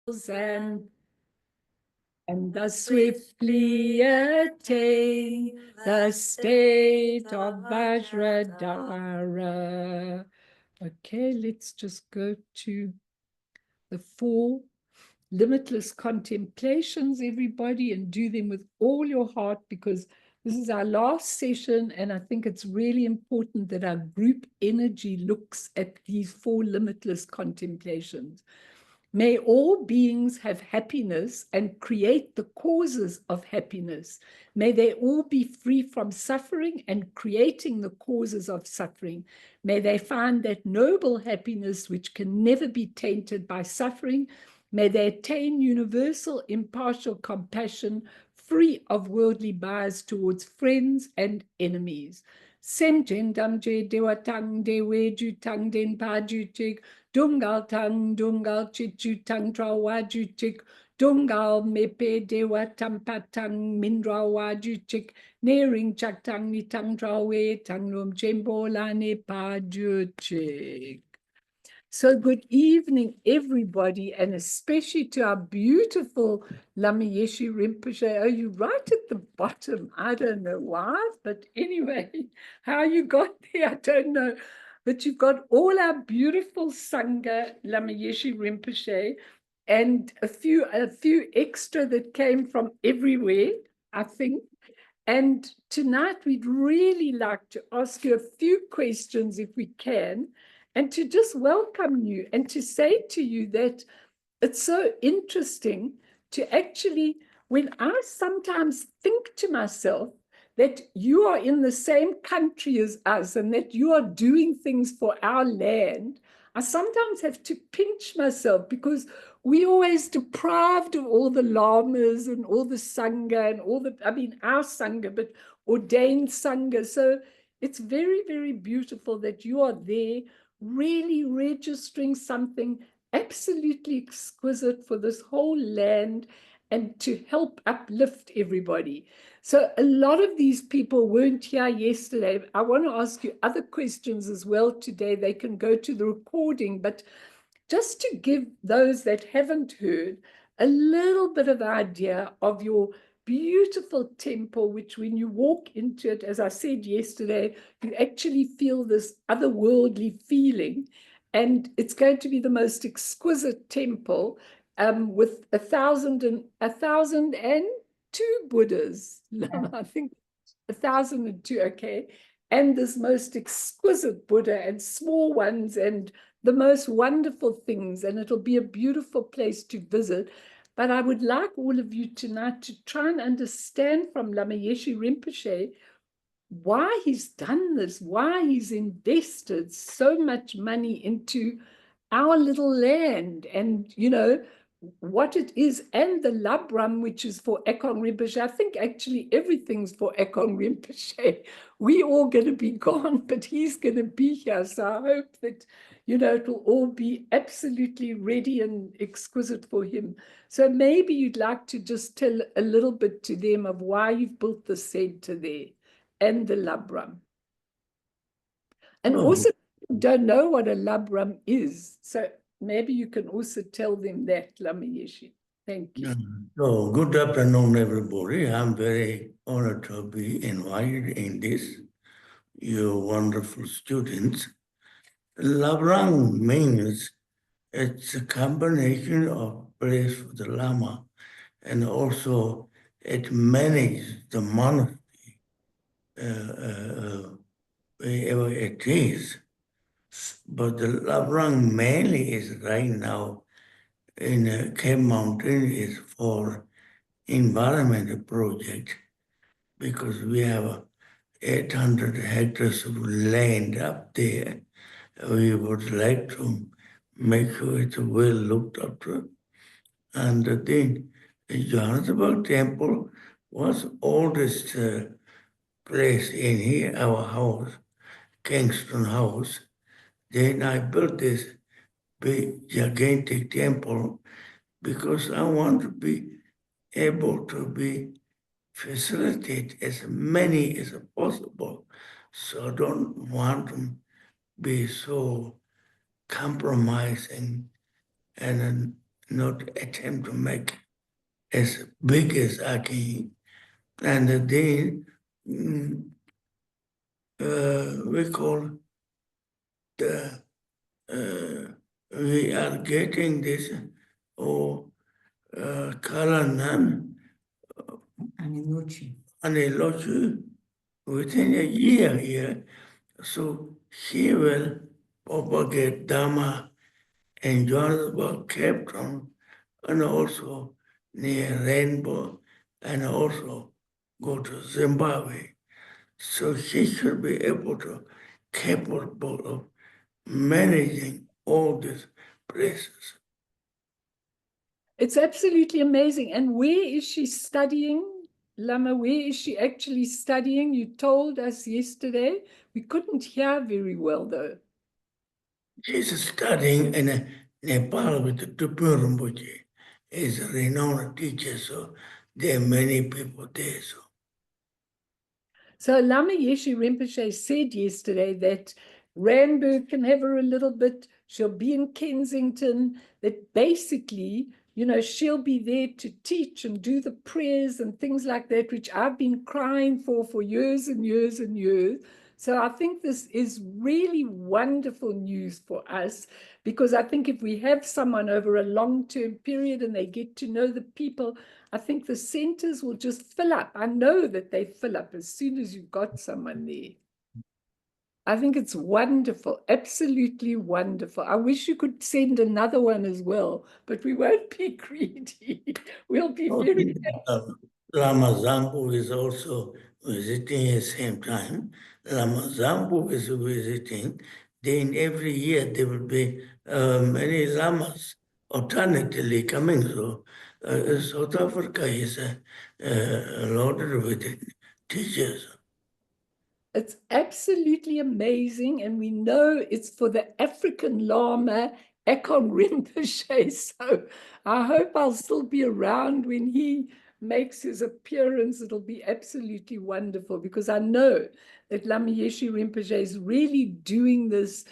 and thus swiftly attain the state of Vajradhara. Okay, let's just go to the 4 limitless contemplations, everybody, and do them with all your heart, because this is our last session, and I think it's really important that our group energy looks at these 4 limitless contemplations. May all beings have happiness and create the causes of happiness. May they all be free from suffering and creating the causes of suffering. May they find that noble happiness which can never be tainted by suffering. May they attain universal impartial compassion, free of worldly bias towards friends and enemies. Semjen damje dewatang dewe jutang den pa jutik, dungal tang dungal chichu tang trawa jutik, dungal mepe dewa tampatang mindrawa jutik, nering chak tang ni tang trawe tang rum chembo la ne pa jutik. So good evening, everybody, and especially to our beautiful Lama Yeshe Rinpoche. Oh, you're right at the bottom. I don't know why, but anyway, how you got there, I don't know. But you've got all our beautiful Sangha, Lama Yeshe Rinpoche, and a few extra that came from everywhere, I think. And tonight, we'd really like to ask you a few questions, if we can, and to just welcome you and to say to you that it's so interesting to actually, when I sometimes think to myself that you are in the same country as us and that you are doing things for our land, I sometimes have to pinch myself, because we always deprived of all the lamas and all the sangha and all the, I mean, our sangha, but ordained sangha. So it's very, very beautiful that you are there, really registering something absolutely exquisite for this whole land and to help uplift everybody. So a lot of these people weren't here yesterday. I want to ask you other questions as well today. They can go to the recording, but just to give those that haven't heard a little bit of idea of your beautiful temple, which when you walk into it, as I said yesterday, you actually feel this otherworldly feeling. And it's going to be the most exquisite temple, with 1,002 Buddhas. I think 1,002, okay. And this most exquisite Buddha and small ones and the most wonderful things. And it'll be a beautiful place to visit. But I would like all of you tonight to try and understand from Lama Yeshe Rinpoche why he's done this, why he's invested so much money into our little land, and, you know, what it is, and the Labram, which is for Ekong Rinpoche. I think actually everything's for Ekong Rinpoche. We're all going to be gone, but he's going to be here. So I hope that, you know, it'll all be absolutely ready and exquisite for him. So maybe you'd like to just tell a little bit to them of why you've built the center there and the Labram. And also, don't know what a Labram is. So maybe you can also tell them that, Lama Yeshe. Thank you. So, good afternoon, everybody. I'm very honored to be invited in this, you wonderful students. Labrang means it's a combination of place for the Lama, and also it manages the monastery wherever it is. But the Labrang mainly is right now in Cape Mountain is for environmental project, because we have 800 hectares of land up there. We would like to make sure it's well looked after. And then the Johannesburg Temple was oldest place in here, our house, Kingston House. Then I built this big, gigantic temple because I want to be able to facilitate as many as possible. So I don't want to be so compromising and not attempt to make as big as I can. And then we call the we are getting this Kalanan Ani Lhamo within a year here. So he will propagate Dharma and Johannesburg, Cape Town, and also near Rainbow, and also go to Zimbabwe. So he should be able to capable of managing all these places. It's absolutely amazing. And where is she studying, Lama? Where is she actually studying? You told us yesterday. We couldn't hear very well, though. She's studying in Nepal with the Tupu Rinpoche. He's a renowned teacher, so there are many people there. So Lama Yeshe Rinpoche said yesterday that Randburg can have her a little bit. She'll be in Kensington, that basically, she'll be there to teach and do the prayers and things like that, which I've been crying for years and years and years. So I think this is really wonderful news for us, because I think if we have someone over a long-term period and they get to know the people, I think the centers will just fill up. I know that they fill up as soon as you've got someone there. I think it's wonderful, absolutely wonderful. I wish you could send another one as well, but we won't be greedy. We'll be very happy. Lama Zambu is also visiting at the same time. Lama Zambu is visiting. Then every year there will be many lamas alternately coming. So South Africa is loaded with teachers. It's absolutely amazing. And we know it's for the African Lama, Akon Rinpoche. So I hope I'll still be around when he makes his appearance. It'll be absolutely wonderful, because I know that Lama Yeshe Rinpoche is really doing this,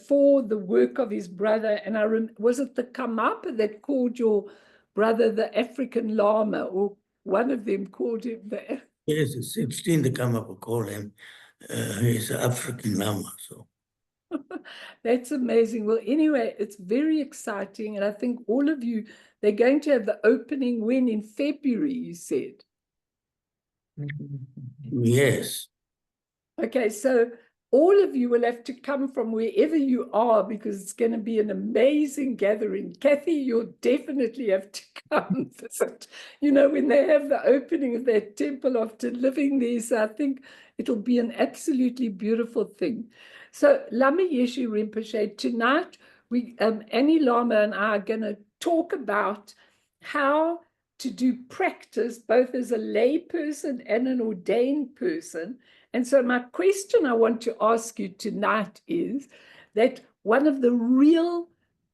for the work of his brother. And was it the Kamapa that called your brother the African Lama, or one of them called him the... Yes, 16 to come up and call him. He's an African Lama. So That's amazing. Well, anyway, it's very exciting. And I think all of you, they're going to have the opening when in February, you said. yes. Okay, so all of you will have to come from wherever you are, because it's going to be an amazing gathering. Kathy, you'll definitely have to come visit, when they have the opening of that temple after living there. So I think it'll be an absolutely beautiful thing. So Lama Yeshe Rinpoche, tonight, Ani Lama and I are going to talk about how to do practice, both as a lay person and an ordained person. And so my question I want to ask you tonight is that one of the real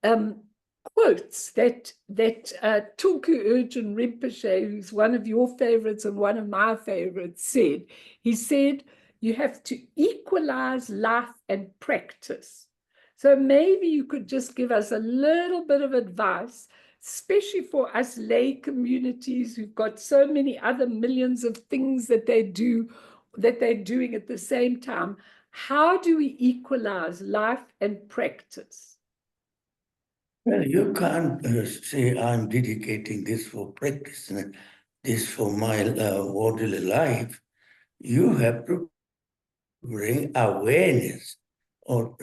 quotes that Tulku Urgyen Rinpoche, who's one of your favorites and one of my favorites, said, he said, you have to equalize life and practice. So maybe you could just give us a little bit of advice, especially for us lay communities who've got so many other millions of things that they do, that they're doing at the same time. How do we equalize life and practice? Well, you can't say I'm dedicating this for practice and this for my orderly life. You have to bring awareness or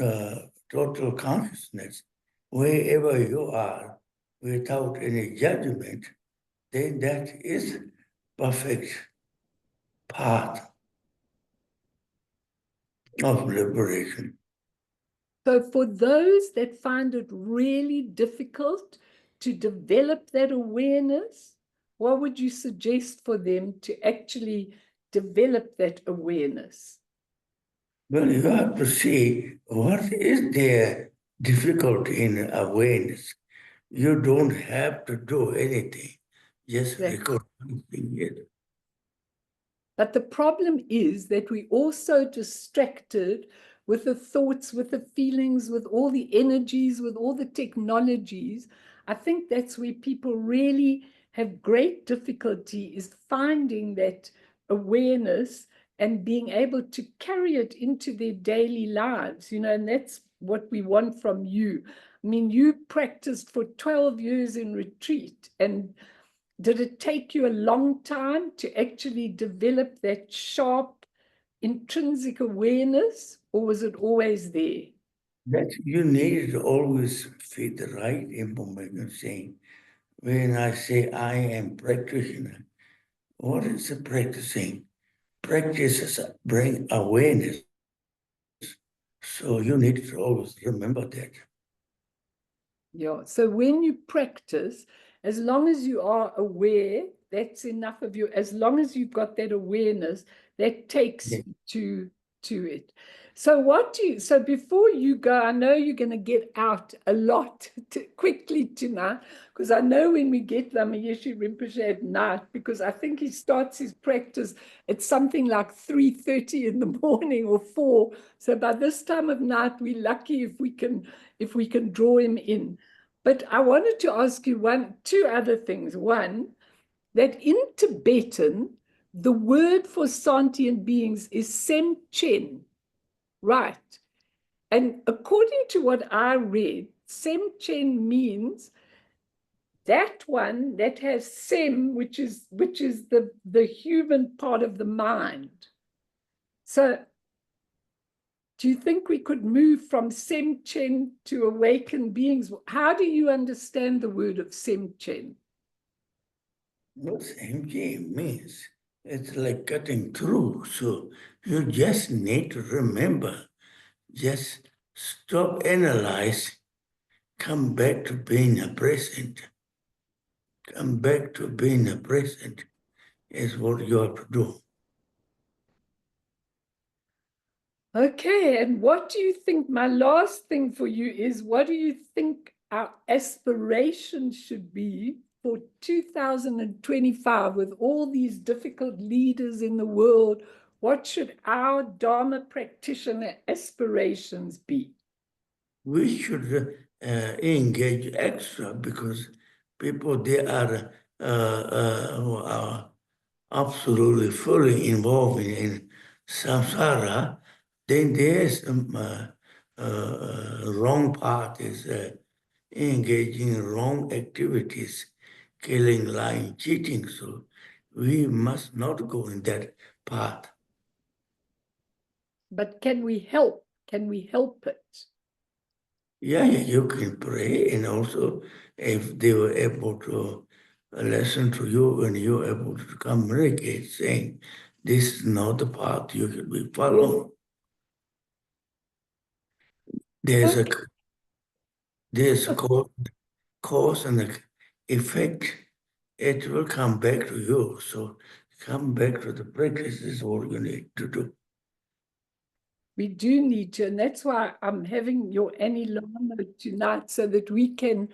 total consciousness wherever you are without any judgment. Then that is perfect path of liberation. So for those that find it really difficult to develop that awareness, what would you suggest for them to actually develop that awareness? Well, you have to see what is their difficulty in awareness. You don't have to do anything, just record something. But the problem is that we're also distracted with the thoughts, with the feelings, with all the energies, with all the technologies. I think that's where people really have great difficulty, is finding that awareness and being able to carry it into their daily lives, and that's what we want from you. I mean, you practiced for 12 years in retreat, and did it take you a long time to actually develop that sharp intrinsic awareness, or was it always there? That you need to always feed the right information saying, when I say I am practitioner, what is the practicing? Practices bring awareness. So you need to always remember that. Yeah. So when you practice, as long as you are aware, that's enough of you. As long as you've got that awareness, that takes Yeah. you to it. So before you go, I know you're going to get out a lot quickly tonight, because I know when we get Lama Yeshe Rinpoche at night, because I think he starts his practice at something like 3:30 in the morning or 4. So by this time of night, we're lucky if we can draw him in. But I wanted to ask you two other things. One, that in Tibetan, the word for sentient beings is Semchen, right? And according to what I read, Semchen means that one that has Sem, which is the human part of the mind. So do you think we could move from Semchen to awakened beings? How do you understand the word of Semchen? What MJ means, it's like cutting through. So you just need to remember, just stop analyze, come back to being a present. Come back to being a present is what you have to do. Okay, and what do you think? My last thing for you is, what do you think our aspiration should be for 2025 with all these difficult leaders in the world? What should our Dharma practitioner aspirations be? We should engage extra because people, they are who are absolutely fully involved in samsara, then there's wrong path is engaging in wrong activities, killing, lying, cheating. So we must not go in that path. But can we help? Can we help it? Yeah, you can pray, and also if they were able to listen to you and you're able to communicate, saying, this is not the path you should be following. There's a Okay. there's a cause and a effect. It will come back to you. So come back to the practice is all you need to do. We do need to, and that's why I'm having your Ani Lhamo tonight, so that we can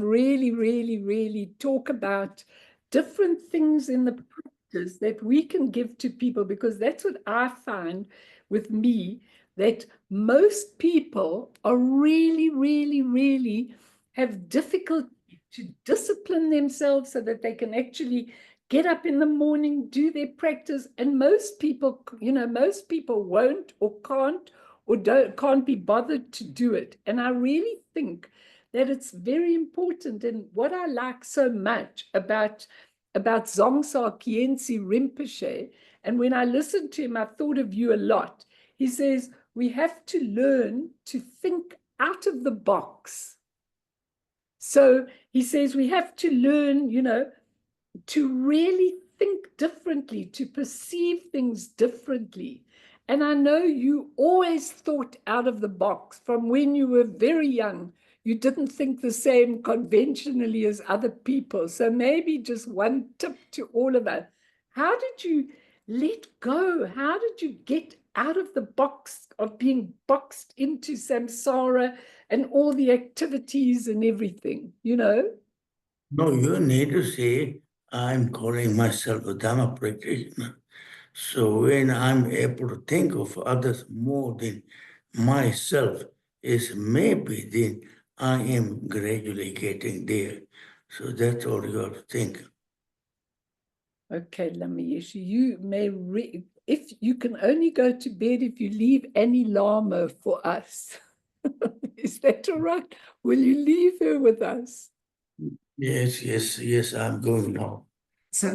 really, really, really talk about different things in the practice that we can give to people, because that's what I find with me, that most people are really, really, really have difficulty to discipline themselves so that they can actually get up in the morning, do their practice. And most people, most people won't or can't be bothered to do it. And I really think that it's very important. And what I like so much about Dzongsa Khyentse Rinpoche, and when I listened to him, I thought of you a lot. He says, we have to learn to think out of the box. So he says we have to learn, to really think differently, to perceive things differently. And I know you always thought out of the box from when you were very young. You didn't think the same conventionally as other people. So maybe just one tip to all of us. How did you let go? How did you get out of the box of being boxed into samsara and all the activities and everything, No, you need to say, I'm calling myself a Dharma practitioner. So when I'm able to think of others more than myself, is maybe then I am gradually getting there. So that's all you have to think. Okay, Lama Yeshe, you may, if you can only go to bed if you leave Ani Lhamo for us. Is that all right? Will you leave her with us? Yes, I'm going now. So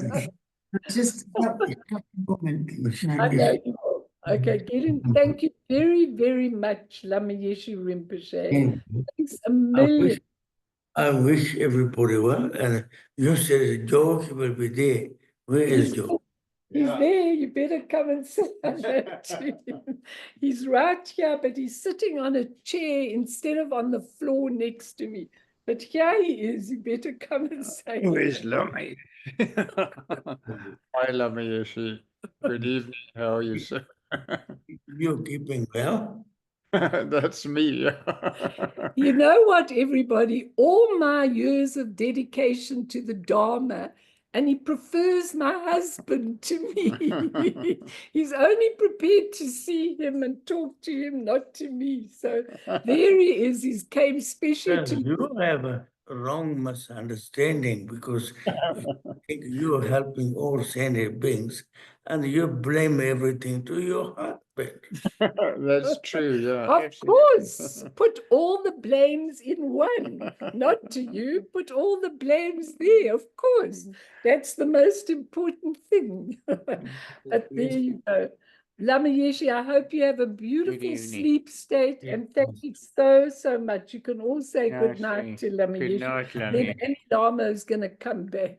just a moment. I know you will. Okay, thank you very, very much, Lama Yeshe Rinpoche. Thanks a million. I wish everybody well. And you said Joe will be there. Where is Joe? He's there. You better come and sit under to him. He's right here, but he's sitting on a chair instead of on the floor next to me. But here he is. You better come and say. Who is Lama? Hi, Lama Yeshe. Good evening. How are you, sir? You're keeping well? That's me. You know what, everybody? All my years of dedication to the Dharma, and he prefers my husband to me. He's only prepared to see him and talk to him, not to me. So there he is. He came special Well, to me. you have a wrong misunderstanding because you think you're helping all sentient beings and you blame everything to your husband. That's true, yeah. Of course, put all the blames in one, not to you, put all the blames there, of course. That's the most important thing. But there you go. Lama Yeshe, I hope you have a beautiful evening. sleep state, and thank you so, so much. You can all say good night to Lama Good Yeshe. night, Lama. Then Ani Lhamo is going to come back.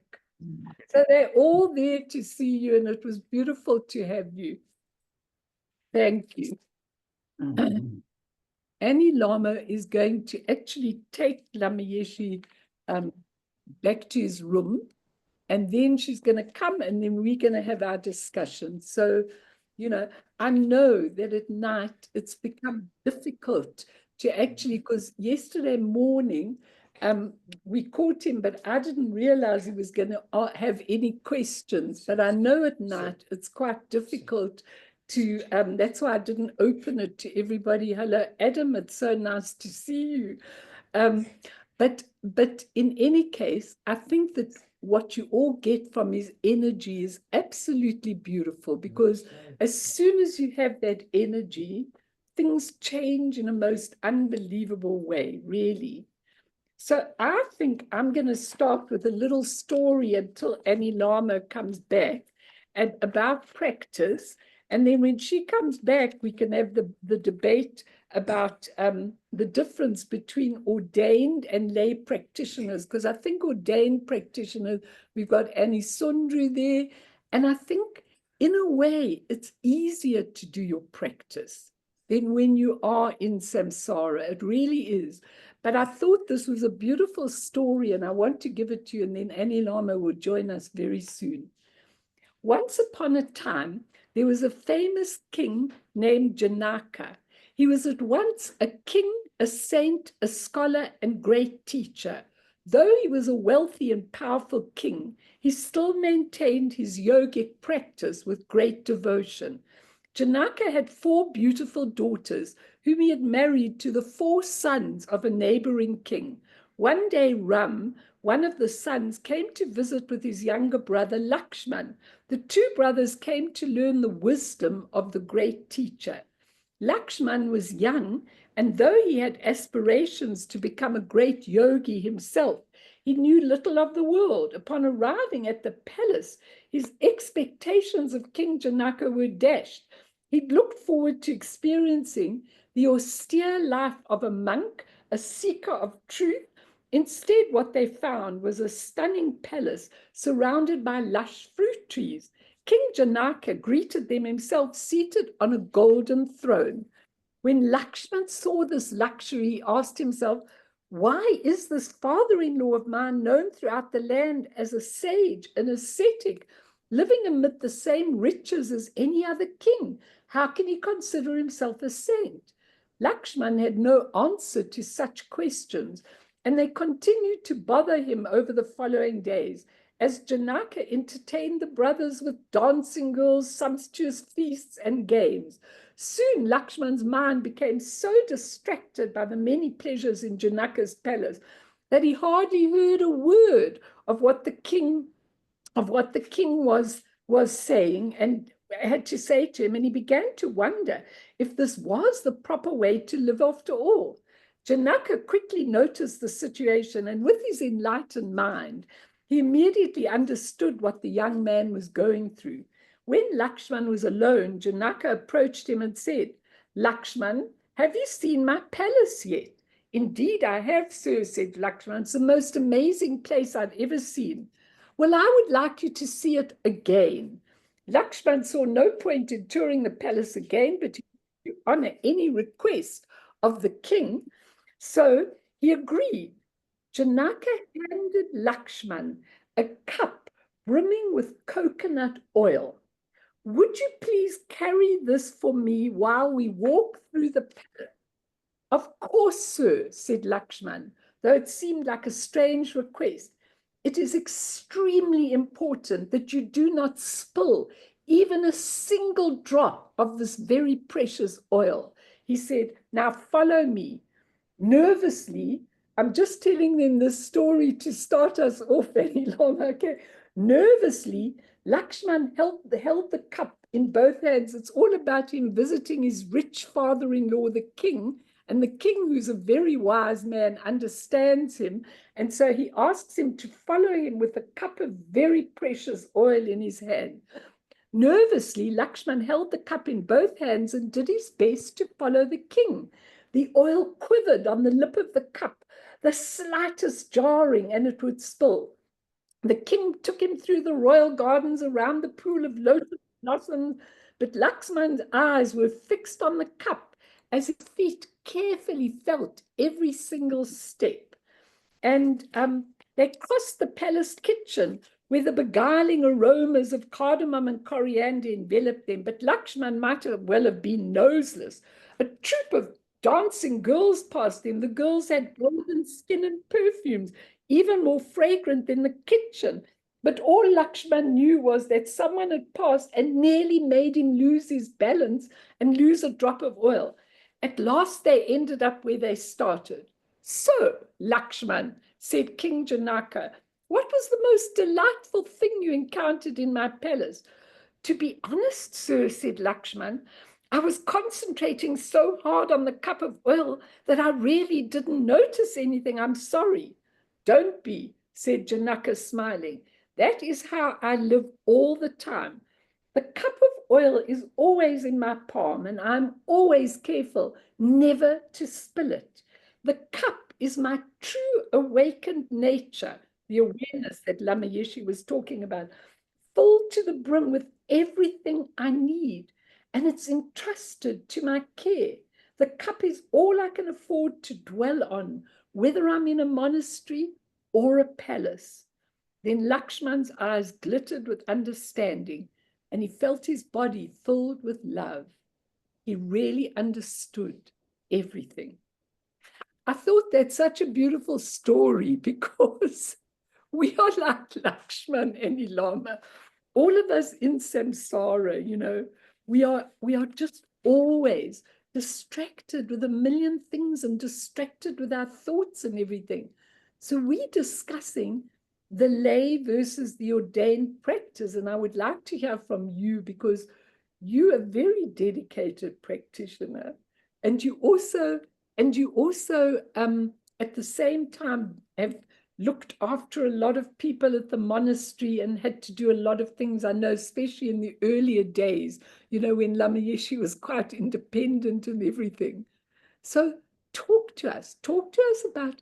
So they're all there to see you, and it was beautiful to have you. Thank you. Ani Lhamo is going to actually take Lama Yeshe back to his room, and then she's going to come, and then we're going to have our discussion. So, you know, I know that at night it's become difficult to actually, because yesterday morning we caught him, but I didn't realize he was going to have any questions. But I know at night it's quite difficult to, that's why I didn't open it to everybody. Hello, Adam, it's so nice to see you. But in any case, I think that what you all get from his energy is absolutely beautiful, because as soon as you have that energy, things change in a most unbelievable way, really. So I think I'm going to start with a little story until Ani Lhamo comes back, and about practice. And then when she comes back, we can have the debate about the difference between ordained and lay practitioners, because I think ordained practitioners, we've got Annie Sundru there, and I think in a way it's easier to do your practice than when you are in samsara. It really is. But I thought this was a beautiful story, and I want to give it to you, and then Ani Lhamo will join us very soon. Once upon a time, there was a famous king named Janaka. He was at once a king, a saint, a scholar, and great teacher. Though he was a wealthy and powerful king, he still maintained his yogic practice with great devotion. Janaka had 4 beautiful daughters, whom he had married to the 4 sons of a neighboring king. One day, Ram, one of the sons, came to visit with his younger brother Lakshman. The 2 brothers came to learn the wisdom of the great teacher. Lakshman was young, and though he had aspirations to become a great yogi himself, he knew little of the world. Upon arriving at the palace, his expectations of King Janaka were dashed. He'd looked forward to experiencing the austere life of a monk, a seeker of truth. Instead, what they found was a stunning palace surrounded by lush fruit trees. King Janaka greeted them himself, seated on a golden throne. When Lakshman saw this luxury, he asked himself, why is this father-in-law of mine known throughout the land as a sage, an ascetic, living amid the same riches as any other king? How can he consider himself a saint? Lakshman had no answer to such questions, and they continued to bother him over the following days. as Janaka entertained the brothers with dancing girls, sumptuous feasts, and games. Soon Lakshman's mind became so distracted by the many pleasures in Janaka's palace that he hardly heard a word of what the king was saying and had to say to him, and he began to wonder if this was the proper way to live after all. Janaka quickly noticed the situation, and with his enlightened mind, he immediately understood what the young man was going through. When Lakshman was alone, Janaka approached him and said, "Lakshman, have you seen my palace yet?" "Indeed, I have, sir," said Lakshman. "It's the most amazing place I've ever seen." "Well, I would like you to see it again." Lakshman saw no point in touring the palace again, but to honor any request of the king. So he agreed. Janaka handed Lakshman a cup brimming with coconut oil. "Would you please carry this for me while we walk through the palace?" "Of course, sir," said Lakshman, though it seemed like a strange request. "It is extremely important that you do not spill even a single drop of this very precious oil," he said. "Now follow me." Nervously, I'm just telling them this story to start us off, Ani Lhamo, okay? Nervously, Lakshman held the cup in both hands. It's all about him visiting his rich father-in-law, the king, and the king, who's a very wise man, understands him. And so he asks him to follow him with a cup of very precious oil in his hand. Nervously, Lakshman held the cup in both hands and did his best to follow the king. The oil quivered on the lip of the cup, the slightest jarring, and it would spill. The king took him through the royal gardens around the pool of lotus blossoms, but Lakshman's eyes were fixed on the cup as his feet carefully felt every single step. And they crossed the palace kitchen, where the beguiling aromas of cardamom and coriander enveloped them. But Lakshman might well have been noseless. A troop of dancing girls passed them. The girls had golden skin and perfumes, even more fragrant than the kitchen. But all Lakshman knew was that someone had passed and nearly made him lose his balance and lose a drop of oil. At last they ended up where they started. "So, Lakshman," said King Janaka, "what was the most delightful thing you encountered in my palace?" "To be honest, sir," said Lakshman, "I was concentrating so hard on the cup of oil that I really didn't notice anything. I'm sorry." "Don't be," said Janaka, smiling. "That is how I live all the time. The cup of oil is always in my palm, and I'm always careful never to spill it. The cup is my true awakened nature," the awareness that Lama Yeshe was talking about, "filled to the brim with everything I need, and it's entrusted to my care. The cup is all I can afford to dwell on, whether I'm in a monastery or a palace." Then Lakshman's eyes glittered with understanding, and he felt his body filled with love. He really understood everything. I thought that's such a beautiful story because we are like Lakshman and Lama. All of us in samsara, you know, we are just always distracted with a million things and distracted with our thoughts and everything. So we're discussing the lay versus the ordained practice. And I would like to hear from you, because you are a very dedicated practitioner, and you also at the same time have looked after a lot of people at the monastery and had to do a lot of things. I know, especially in the earlier days, you know, when Lama Yeshe was quite independent and everything. So talk to us about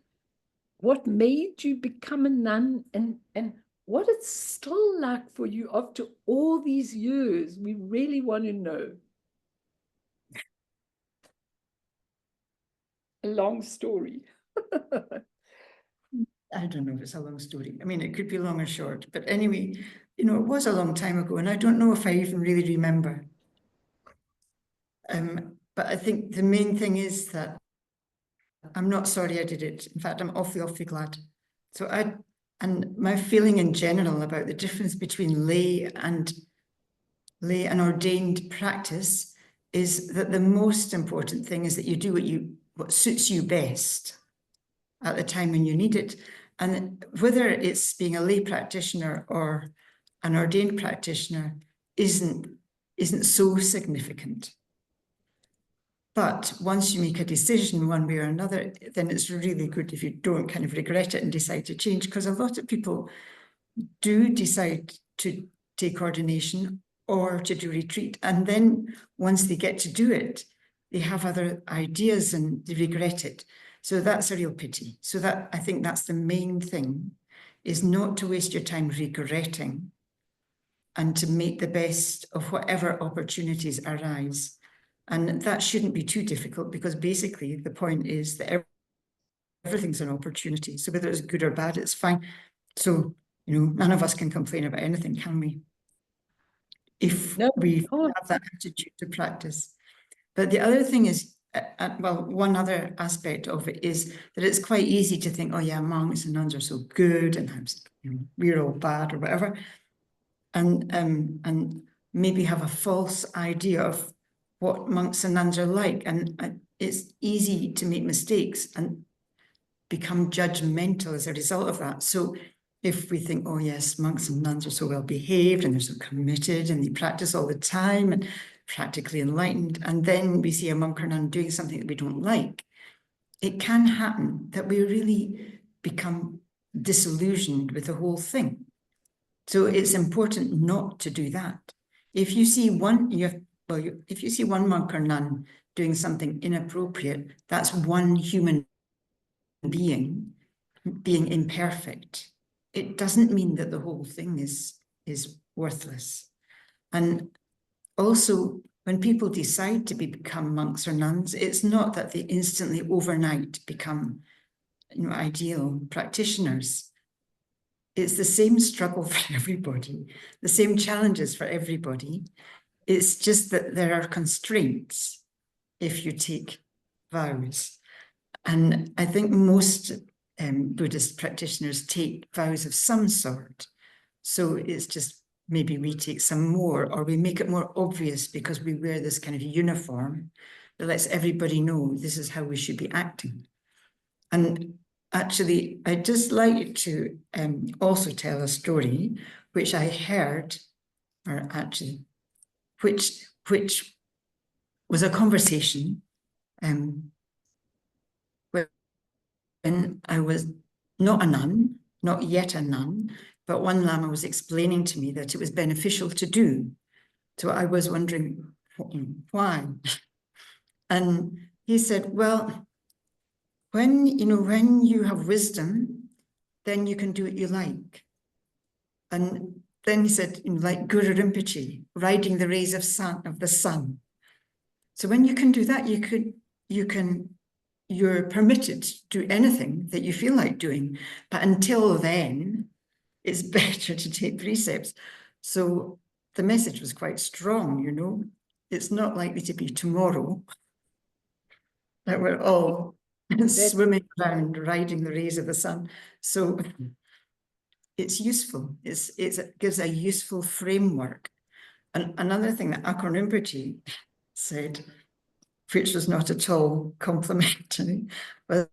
what made you become a nun, and what it's still like for you after all these years. We really want to know. A long story. I don't know if it's a long story. I mean, it could be long or short, but anyway, you know, it was a long time ago, and I don't know if I even really remember. But I think the main thing is that I'm not sorry I did it. In fact, I'm awfully glad. So I And my feeling in general about the difference between lay and ordained practice is that the most important thing is that you do what suits you best at the time when you need it. And whether it's being a lay practitioner or an ordained practitioner isn't so significant. But once you make a decision one way or another, then it's really good if you don't kind of regret it and decide to change, because a lot of people do decide to take ordination or to do retreat. And then once they get to do it, they have other ideas and they regret it. So that's a real pity. So that, I think that's the main thing, is not to waste your time regretting and to make the best of whatever opportunities arise. And that shouldn't be too difficult, because basically the point is that everything's an opportunity. So whether it's good or bad, it's fine. So, none of us can complain about anything, can we? If we have that attitude to practice. But the other thing is, well, one other aspect of it is that it's quite easy to think, oh yeah, monks and nuns are so good and we're all bad or whatever. And maybe have a false idea of what monks and nuns are like. And it's easy to make mistakes and become judgmental as a result of that. So if we think, oh yes, monks and nuns are so well behaved and they're so committed and they practice all the time and practically enlightened, and then we see a monk or nun doing something that we don't like, it can happen that we really become disillusioned with the whole thing. So it's important not to do that. If you see if you see one monk or nun doing something inappropriate, that's one human being being imperfect. It doesn't mean that the whole thing is worthless. And also, when people decide to become monks or nuns, it's not that they instantly overnight become ideal practitioners. It's the same struggle for everybody, the same challenges for everybody. It's just that there are constraints if you take vows. And I think most Buddhist practitioners take vows of some sort. So it's just maybe we take some more, or we make it more obvious because we wear this kind of uniform that lets everybody know this is how we should be acting. And actually, I'd just like to also tell a story which I heard, or actually, which was a conversation when I was not a nun, not yet a nun, but one Lama was explaining to me that it was beneficial to do. So I was wondering why. And he said, well, when you have wisdom, then you can do what you like. And then he said, like Guru Rinpoche, riding the rays of the sun. So when you can do that, you're permitted to do anything that you feel like doing. But until then, it's better to take precepts. So the message was quite strong, It's not likely to be tomorrow that we're all swimming around, riding the rays of the sun. So it's useful. It gives a useful framework. And another thing that Akron Rinpoche said, which was not at all complimentary, was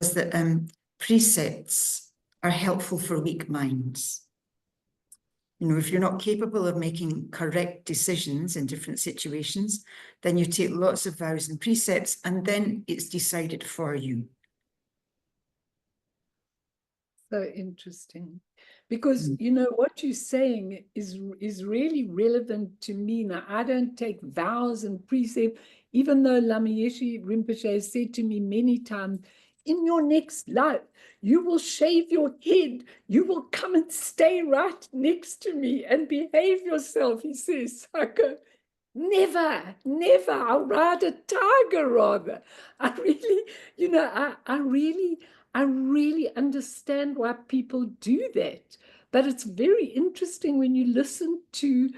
that precepts are helpful for weak minds. If you're not capable of making correct decisions in different situations, then you take lots of vows and precepts, and then it's decided for you. So interesting, because what you're saying is really relevant to me. Now, I don't take vows and precepts, even though Lama Yeshe Rinpoche has said to me many times, in your next life, you will shave your head, you will come and stay right next to me and behave yourself. He says, I go, never, I'll ride a tiger rather. I really, I really understand why people do that. But it's very interesting when you listen to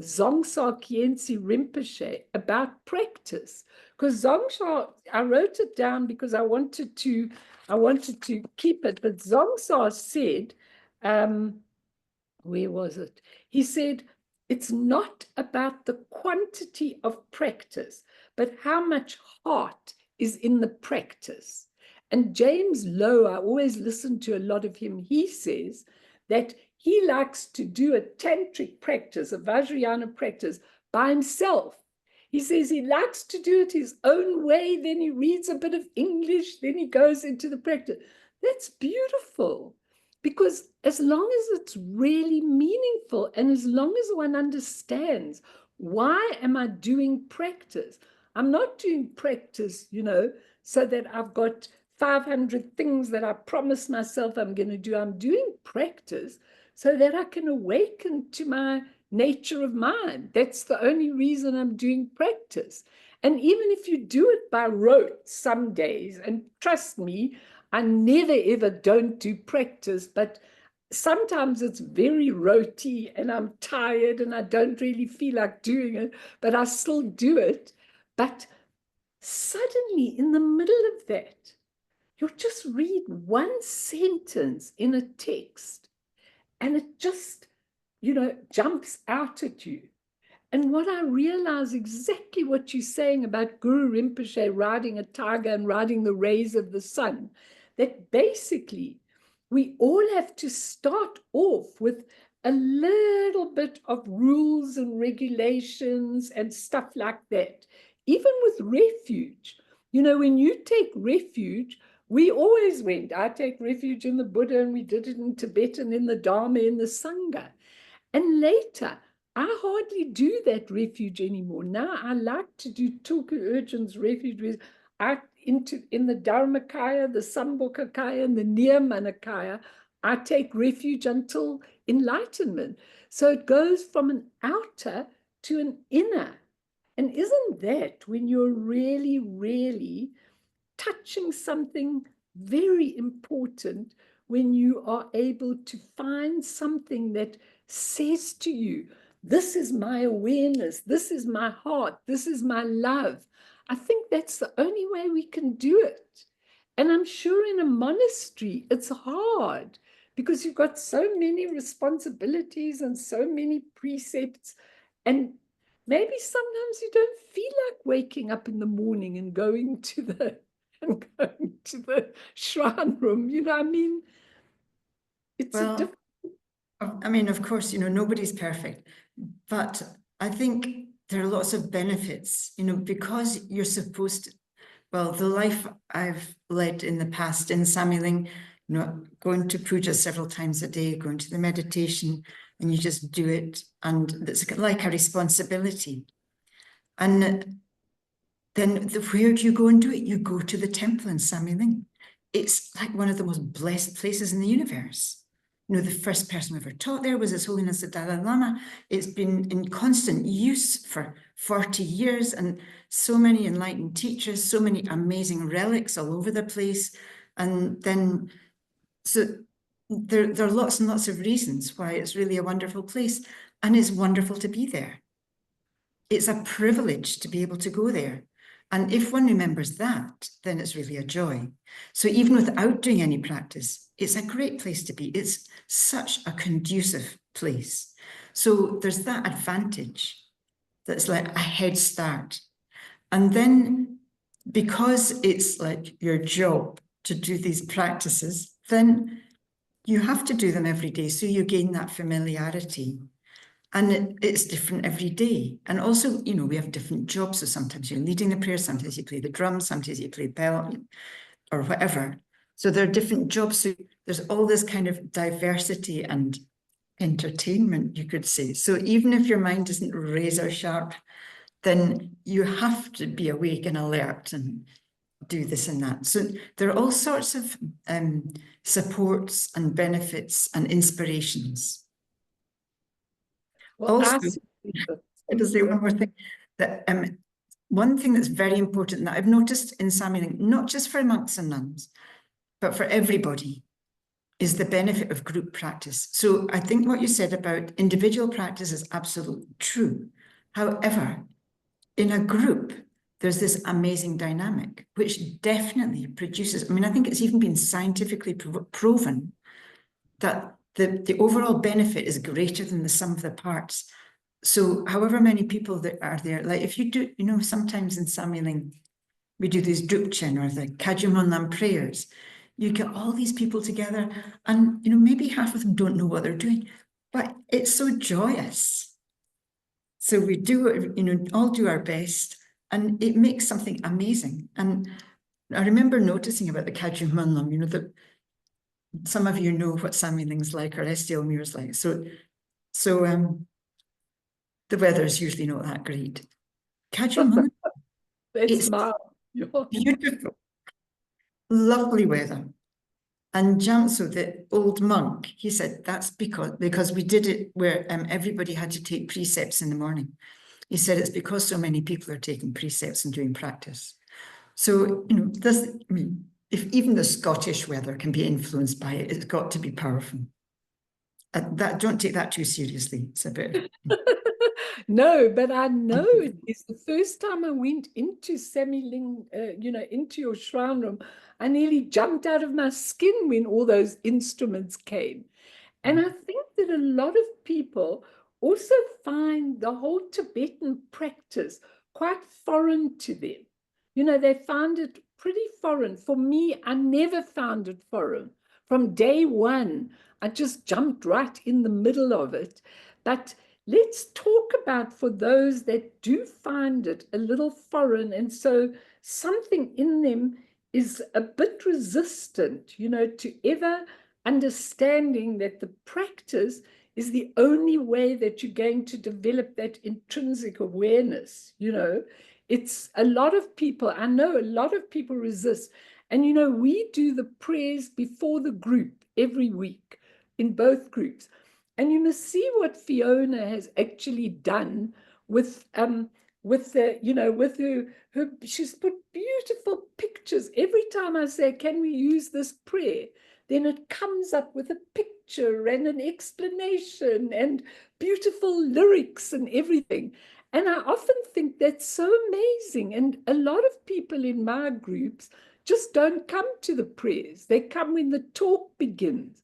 Dzongsa Khyentse Rinpoche about practice. Because Dzongsa, I wrote it down because I wanted to I wanted to keep it, but Zongsa said, where was it? He said, it's not about the quantity of practice, but how much heart is in the practice. And James Lowe, I always listen to a lot of him, he says that he likes to do a tantric practice, a Vajrayana practice by himself. He says he likes to do it his own way, then he reads a bit of English, then he goes into the practice. That's beautiful, because as long as it's really meaningful and as long as one understands, why am I doing practice? I'm not doing practice, so that I've got 500 things that I promise myself I'm going to do. I'm doing practice so that I can awaken to my nature of mind. That's the only reason I'm doing practice. And even if you do it by rote some days, and trust me, I never ever don't do practice, but sometimes it's very rotey and I'm tired and I don't really feel like doing it, but I still do it. But suddenly in the middle of that, you'll just read one sentence in a text and it just, jumps out at you. And what I realize exactly what you're saying about Guru Rinpoche riding a tiger and riding the rays of the sun, that basically we all have to start off with a little bit of rules and regulations and stuff like that. Even with refuge, when you take refuge, we always went, I take refuge in the Buddha, and we did it in Tibet and in the Dharma, in the Sangha. And later, I hardly do that refuge anymore. Now I like to do Tulku Urchin's refuge with in the Dharmakaya, the Sambhogakaya, and the Nirmanakaya. I take refuge until enlightenment. So it goes from an outer to an inner. And isn't that when you're really, really touching something very important, when you are able to find something that says to you, this is my awareness, this is my heart, this is my love. I think that's the only way we can do it. And I'm sure in a monastery, it's hard because you've got so many responsibilities and so many precepts. And maybe sometimes you don't feel like waking up in the morning and going to the shrine room. It's a different. Of course, nobody's perfect, but I think there are lots of benefits, because you're supposed to, the life I've led in the past in Samyeling, going to puja several times a day, going to the meditation, and you just do it, and it's like a responsibility. And then where do you go and do it? You go to the temple in Samyeling. It's like one of the most blessed places in the universe. The first person who ever taught there was His Holiness the Dalai Lama. It's been in constant use for 40 years, and so many enlightened teachers, so many amazing relics all over the place. And then, so there are lots and lots of reasons why it's really a wonderful place, and it's wonderful to be there. It's a privilege to be able to go there. And if one remembers that, then it's really a joy. So even without doing any practice, it's a great place to be. It's such a conducive place. So there's that advantage that's like a head start. And then because it's like your job to do these practices, then you have to do them every day. So you gain that familiarity. And it's different every day. And also, we have different jobs. So sometimes you're leading the prayer, sometimes you play the drums, sometimes you play bell or whatever. So there are different jobs. So there's all this kind of diversity and entertainment, you could say. So even if your mind isn't razor sharp, then you have to be awake and alert and do this and that. So there are all sorts of supports and benefits and inspirations. Well, also, I just say one more thing, that one thing that's very important that I've noticed in Samyeling, not just for monks and nuns, but for everybody, is the benefit of group practice. So I think what you said about individual practice is absolutely true. However, in a group, there's this amazing dynamic, which definitely produces, I mean, I think it's even been scientifically proven that the overall benefit is greater than the sum of the parts. So however many people that are there, like if you do, you know, sometimes in Samyeling, we do these Drukchen or the Kajumonlam prayers, you get all these people together and, you know, maybe half of them don't know what they're doing, but it's so joyous. So we do, you know, all do our best and it makes something amazing. And I remember noticing about the Kajumonlam, you know, that some of you know what Samyeling's like or Estelmuir's like. So the weather's usually not that great. Kajumonlam, it's beautiful, lovely weather. And Jamso, the old monk, he said that's because we did it where everybody had to take precepts in the morning. He said it's because so many people are taking precepts and doing practice. So, you know, this, I mean, if even the Scottish weather can be influenced by it, it's got to be powerful. Don't take that too seriously. It's a bit. No, but I know it is the first time I went into Samyeling, you know, into your shrine room, I nearly jumped out of my skin when all those instruments came. And I think that a lot of people also find the whole Tibetan practice quite foreign to them. You know, they find it pretty foreign. For me, I never found it foreign. From day one, I just jumped right in the middle of it. But let's talk about for those that do find it a little foreign. And so something in them is a bit resistant, you know, to ever understanding that the practice is the only way that you're going to develop that intrinsic awareness. You know, it's a lot of people, I know a lot of people resist. And, you know, we do the prayers before the group every week in both groups. And you must see what Fiona has actually done with the, you know, with her, she's put beautiful pictures. Every time I say, can we use this prayer? Then it comes up with a picture and an explanation and beautiful lyrics and everything. And I often think that's so amazing. And a lot of people in my groups just don't come to the prayers. They come when the talk begins.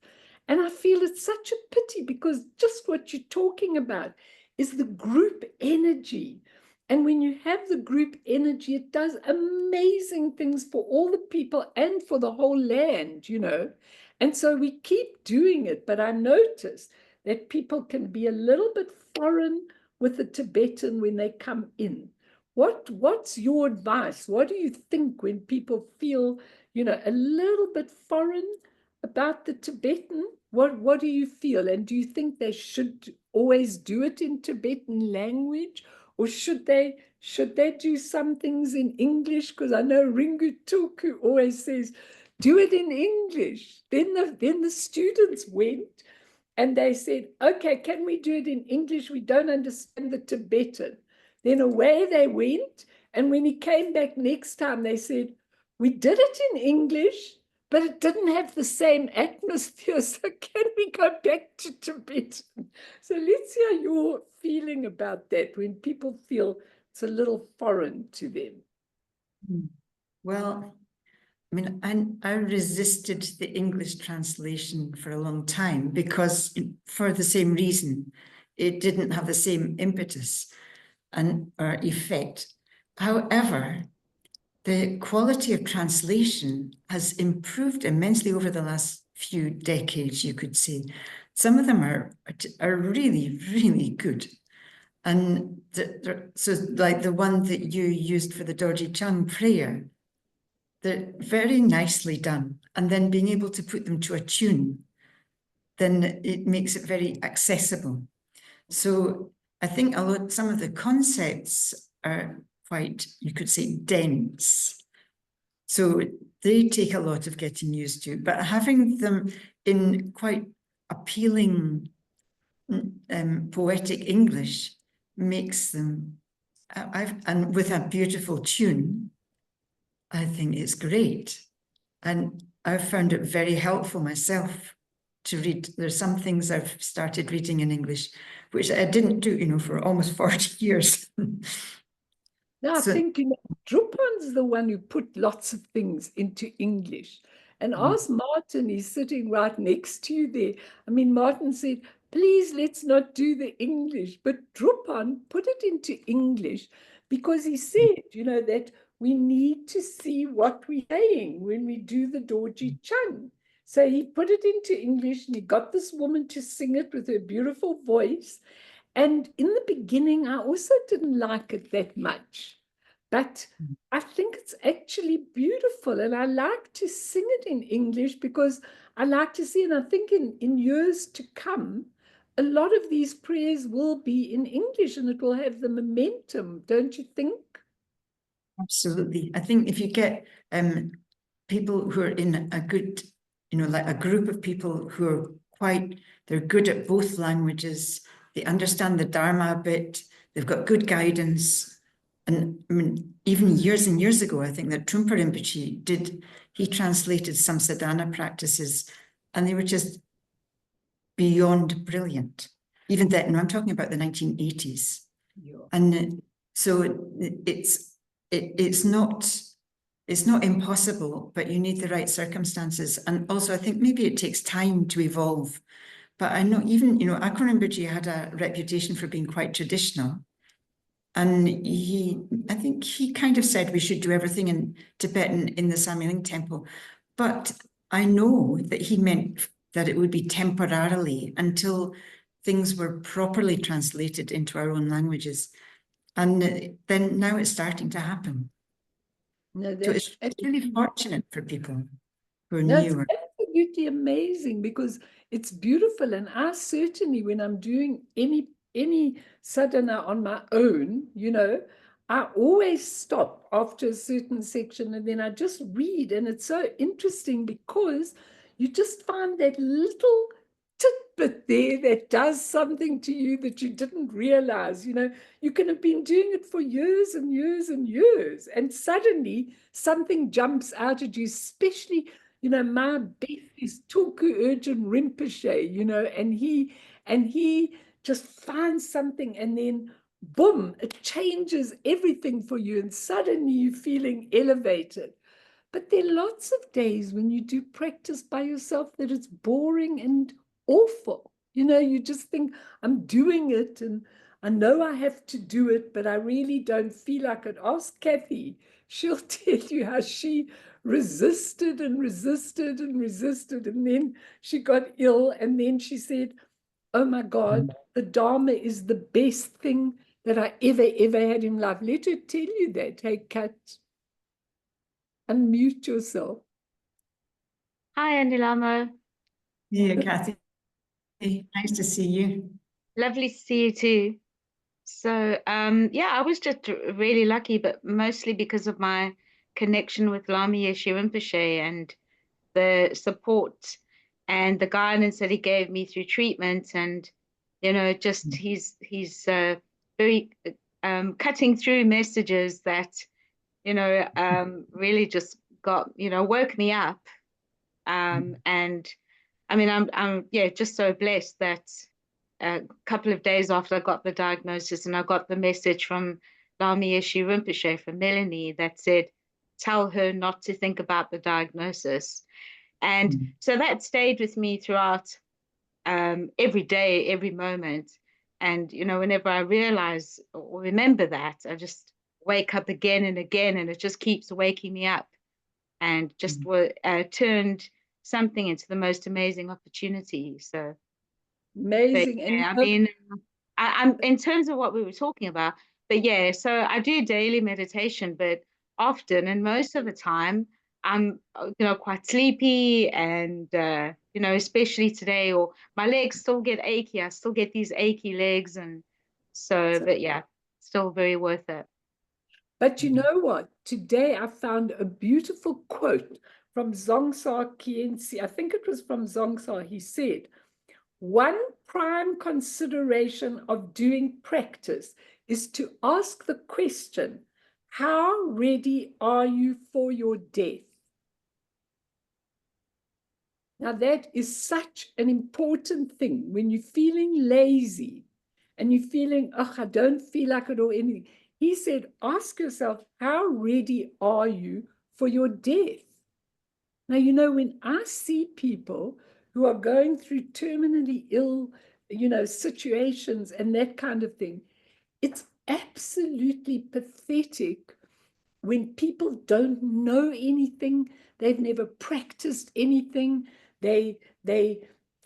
And I feel it's such a pity because just what you're talking about is the group energy. And when you have the group energy, it does amazing things for all the people and for the whole land, you know. And so we keep doing it. But I notice that people can be a little bit foreign with the Tibetan when they come in. What's your advice? What do you think when people feel, you know, a little bit foreign about the Tibetan? What do you feel? And do you think they should always do it in Tibetan language? Or should they do some things in English? Because I know Ringu Tulku always says, do it in English. Then the students went and they said, okay, can we do it in English? We don't understand the Tibetan. Then away they went. And when he came back next time, they said, we did it in English, but it didn't have the same atmosphere. So can we go back to Tibetan? So let's hear your feeling about that when people feel it's a little foreign to them. Well, I mean, I resisted the English translation for a long time because for the same reason, it didn't have the same impetus or effect. However, the quality of translation has improved immensely over the last few decades, you could say. Some of them are really, really good. And so like the one that you used for the Dorji Chan prayer, they're very nicely done. And then being able to put them to a tune, then it makes it very accessible. So I think some of the concepts are quite, you could say, dense. So they take a lot of getting used to, but having them in quite appealing poetic English makes them, and with a beautiful tune, I think it's great. And I've found it very helpful myself to read. There's some things I've started reading in English, which I didn't do, you know, for almost 40 years. Yeah, I So- think, Drupan's the one who put lots of things into English. And ask Martin, he's sitting right next to you there. I mean, Martin said, please, let's not do the English. But Drupan put it into English because he said, that we need to see what we're saying when we do the Dorji Chan. So he put it into English and he got this woman to sing it with her beautiful voice. And in the beginning, I also didn't like it that much. But I think it's actually beautiful. And I like to sing it in English because I like to see, and I think in years to come, a lot of these prayers will be in English and it will have the momentum, don't you think? Absolutely. I think if you get people who are in a good, like a group of people who are they're good at both languages, they understand the Dharma a bit, they've got good guidance. And I mean, even years and years ago, I think that Trungpa Rinpoche he translated some sadhana practices and they were just beyond brilliant. Even then, I'm talking about the 1980s. Yeah. And so it's not impossible, but you need the right circumstances. And also, I think maybe it takes time to evolve. But I know even, Akron Rinpoche had a reputation for being quite traditional. And I think he kind of said we should do everything in Tibetan in the Samyeling temple. But I know that he meant that it would be temporarily until things were properly translated into our own languages. And then now it's starting to happen. No, So that's it's really fortunate for people who are No, it's newer. absolutely amazing because it's beautiful. And I certainly, when I'm doing any sadhana on my own, I always stop after a certain section and then I just read. And it's so interesting because you just find that little tidbit there that does something to you that you didn't realize. You can have been doing it for years and years and years, and suddenly something jumps out at you, especially my best is Tulku Urgent Rinpoche, and he just finds something and then boom, it changes everything for you. And suddenly you're feeling elevated. But there are lots of days when you do practice by yourself that it's boring and awful. You just think, I'm doing it and I know I have to do it, but I really don't feel like it. Ask Kathy. She'll tell you how she resisted and resisted and resisted. And then she got ill. And then she said, oh my God, the Dharma is the best thing that I ever had in life. Let her tell you that. Hey, Kat, unmute yourself. Hi, Ani Lhamo. Yeah, Kathy, nice to see you. Lovely to see you too. So, yeah, I was just really lucky, but mostly because of my connection with Lama Yeshe Rinpoche and the support and the guidance that he gave me through treatment, and just he's very cutting through messages that really just woke me up, and I mean, I'm just so blessed that a couple of days after I got the diagnosis and I got the message from Lama Yeshe Rinpoche from Melanie that said, tell her not to think about the diagnosis. And so that stayed with me throughout every day, every moment. And, whenever I realize or remember that, I just wake up again and again, and it just keeps waking me up, and just turned something into the most amazing opportunity. So Amazing. but, yeah, I mean, I'm in terms of what we were talking about, but yeah, so I do daily meditation, but often and most of the time I'm quite sleepy, and especially today, or my legs still get achy. I still get these achy legs, and so but yeah, still very worth it. But you know what? Today I found a beautiful quote from Dzongsa Khyentse. I think it was from Dzongsa. He said, one prime consideration of doing practice is to ask the question, how ready are you for your death? Now, that is such an important thing when you're feeling lazy and you're feeling, oh, I don't feel like it or anything. he said, ask yourself, how ready are you for your death? Now, you know, when I see people who are going through terminally ill, you know, situations and that kind of thing, it's absolutely pathetic when people don't know anything, they've never practiced anything,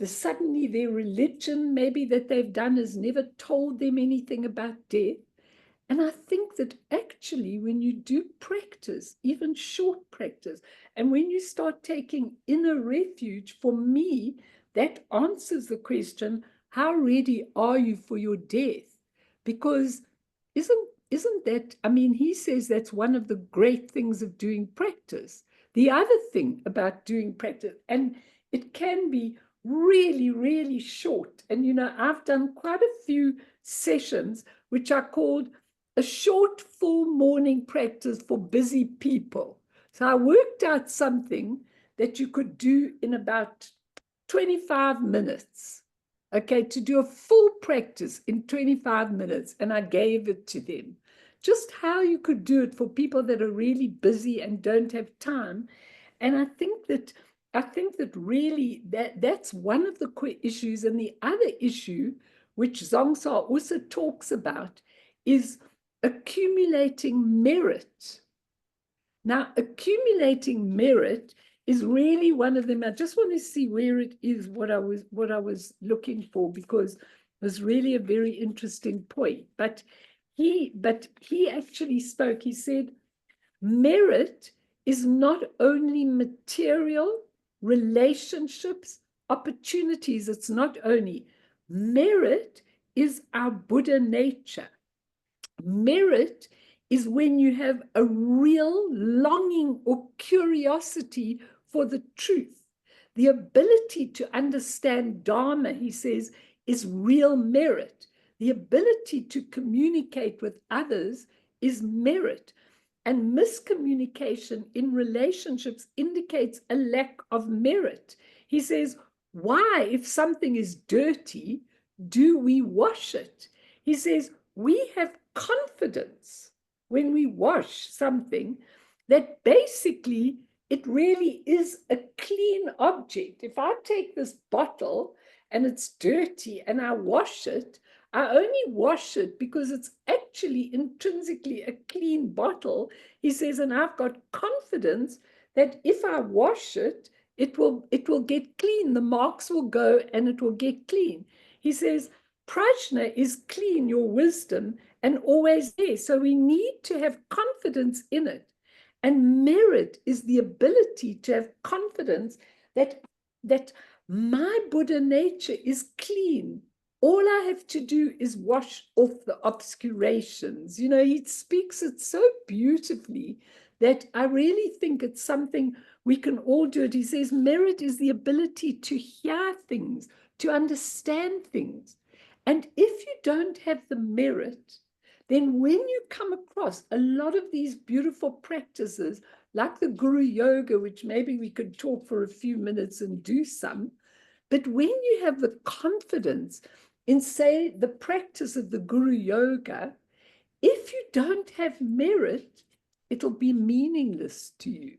suddenly their religion maybe that they've done has never told them anything about death. And I think that actually when you do practice, even short practice, and when you start taking inner refuge, for me, that answers the question, how ready are you for your death? Because isn't that, I mean, he says that's one of the great things of doing practice. The other thing about doing practice, and it can be really, really short. And, you know, I've done quite a few sessions which are called a short full morning practice for busy people. So I worked out something that you could do in about 25 minutes, okay, to do a full practice in 25 minutes, and I gave it to them. Just how you could do it for people that are really busy and don't have time. And I think that really that's one of the issues. And the other issue, which Zongsa also talks about, is accumulating merit. Now, accumulating merit is really one of them. I just want to see where it is, what I was looking for, because it was really a very interesting point. But he actually spoke, he said, merit is not only material, relationships, opportunities. It's not only. Merit is our Buddha nature. Merit is when you have a real longing or curiosity for the truth. The ability to understand Dharma, he says, is real merit. The ability to communicate with others is merit. And miscommunication in relationships indicates a lack of merit. He says, why, if something is dirty, do we wash it? He says, we have confidence when we wash something that basically it really is a clean object. If I take this bottle and it's dirty and I wash it, I only wash it because it's actually intrinsically a clean bottle. He says, and I've got confidence that if I wash it, it will get clean. The marks will go and it will get clean. He says, Prajna is clean, your wisdom, and always there. So we need to have confidence in it. And merit is the ability to have confidence that my Buddha nature is clean. All I have to do is wash off the obscurations. You know, he speaks it so beautifully that I really think it's something we can all do it. He says merit is the ability to hear things, to understand things. And if you don't have the merit, then when you come across a lot of these beautiful practices, like the Guru Yoga, which maybe we could talk for a few minutes and do some, but when you have the confidence in, say, the practice of the Guru Yoga, if you don't have merit, it'll be meaningless to you.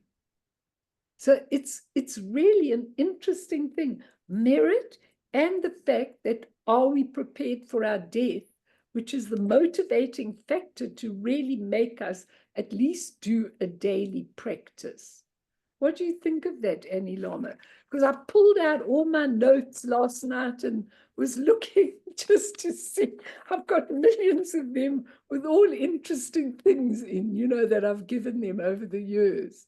So it's really an interesting thing, merit and the fact that are we prepared for our death, which is the motivating factor to really make us at least do a daily practice. What do you think of that, Ani Lhamo? Because I pulled out all my notes last night and was looking just to see. I've got millions of them with all interesting things in, you know, that I've given them over the years.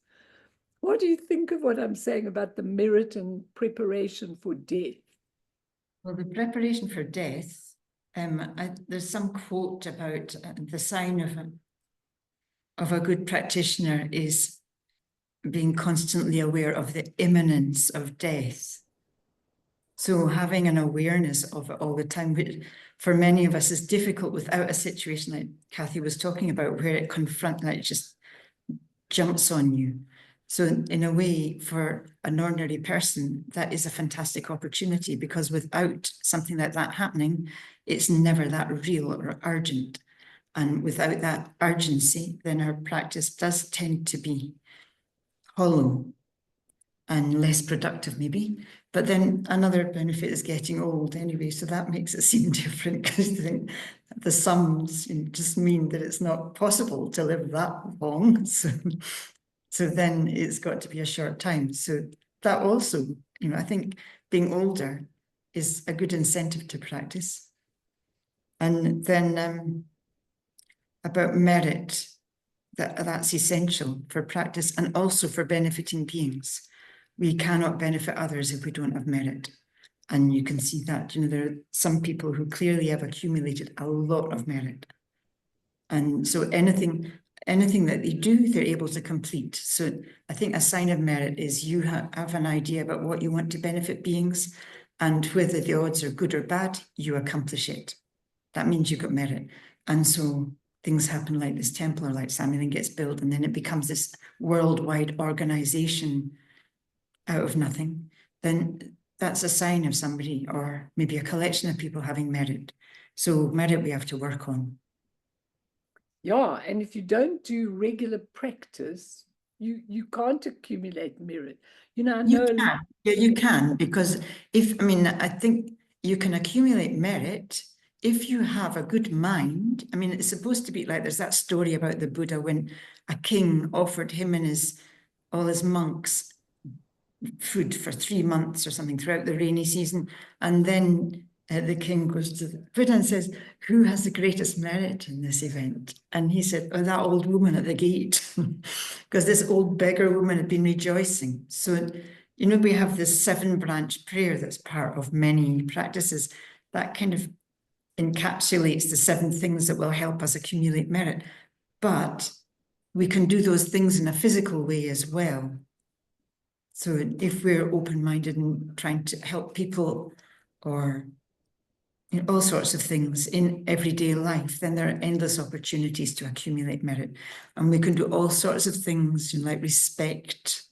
What do you think of what I'm saying about the merit and preparation for death? Well, the preparation for death, there's some quote about the sign of a good practitioner is being constantly aware of the imminence of death. So having an awareness of it all the time, which for many of us is difficult without a situation like Kathy was talking about, where it just jumps on you. So in a way, for an ordinary person, that is a fantastic opportunity, because without something like that happening, it's never that real or urgent. And without that urgency, then our practice does tend to be hollow and less productive, maybe. But then another benefit is getting old anyway, so that makes it seem different, because the sums just mean that it's not possible to live that long. So then it's got to be a short time. So that also, I think being older is a good incentive to practice. And then about merit, that's essential for practice and also for benefiting beings. We cannot benefit others if we don't have merit. And you can see that, there are some people who clearly have accumulated a lot of merit. And so anything that they do, they're able to complete. So I think a sign of merit is you have an idea about what you want to benefit beings, and whether the odds are good or bad, you accomplish it. That means you've got merit. And so things happen like this temple or like something gets built, and then it becomes this worldwide organization out of nothing. Then that's a sign of somebody, or maybe a collection of people having merit. So merit we have to work on. Yeah, and if you don't do regular practice, you can't accumulate merit. I know. Yeah, you can, because I think you can accumulate merit if you have a good mind. It's supposed to be like, there's that story about the Buddha when a king offered him and all his monks food for 3 months or something throughout the rainy season. And then the king goes to the Buddha and says, who has the greatest merit in this event? And he said, oh, that old woman at the gate, because this old beggar woman had been rejoicing. So, we have this 7-branch prayer that's part of many practices that kind of encapsulates the 7 things that will help us accumulate merit. But we can do those things in a physical way as well. So if we're open-minded and trying to help people, or all sorts of things in everyday life, then there are endless opportunities to accumulate merit. And we can do all sorts of things, like respect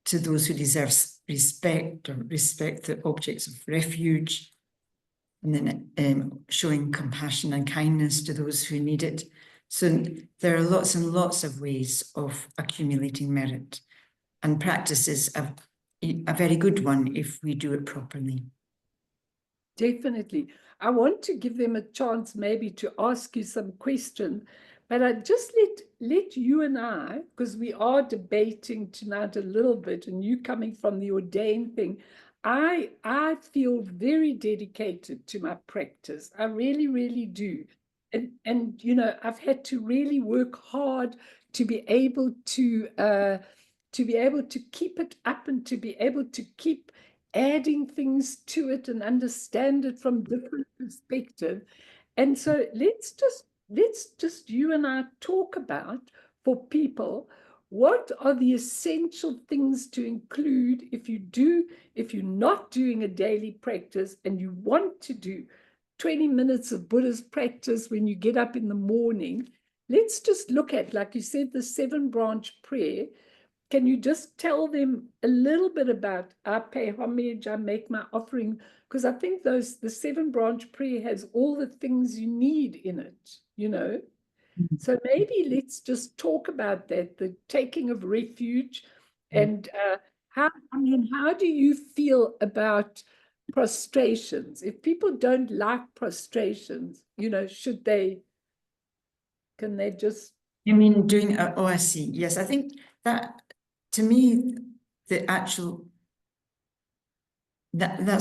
to those who deserve respect, or respect the objects of refuge, and then showing compassion and kindness to those who need it. So there are lots and lots of ways of accumulating merit. And practice is a very good one if we do it properly. Definitely. I want to give them a chance maybe to ask you some questions, but I just let you and I, because we are debating tonight a little bit, and you coming from the ordained thing, I feel very dedicated to my practice. I really, really do. And I've had to really work hard to be able to keep it up, and to be able to keep adding things to it and understand it from different perspectives. And so let's just you and I talk about, for people, what are the essential things to include if you're not doing a daily practice and you want to do 20 minutes of Buddhist practice when you get up in the morning. Let's just look at, like you said, the 7-branch prayer. Can you just tell them a little bit about, I pay homage, I make my offering? Because I think the 7-branch prayer has all the things you need in it, So maybe let's just talk about that, the taking of refuge, and how do you feel about prostrations? If people don't like prostrations, can they just... doing, I see. Yes, I think that, to me, that's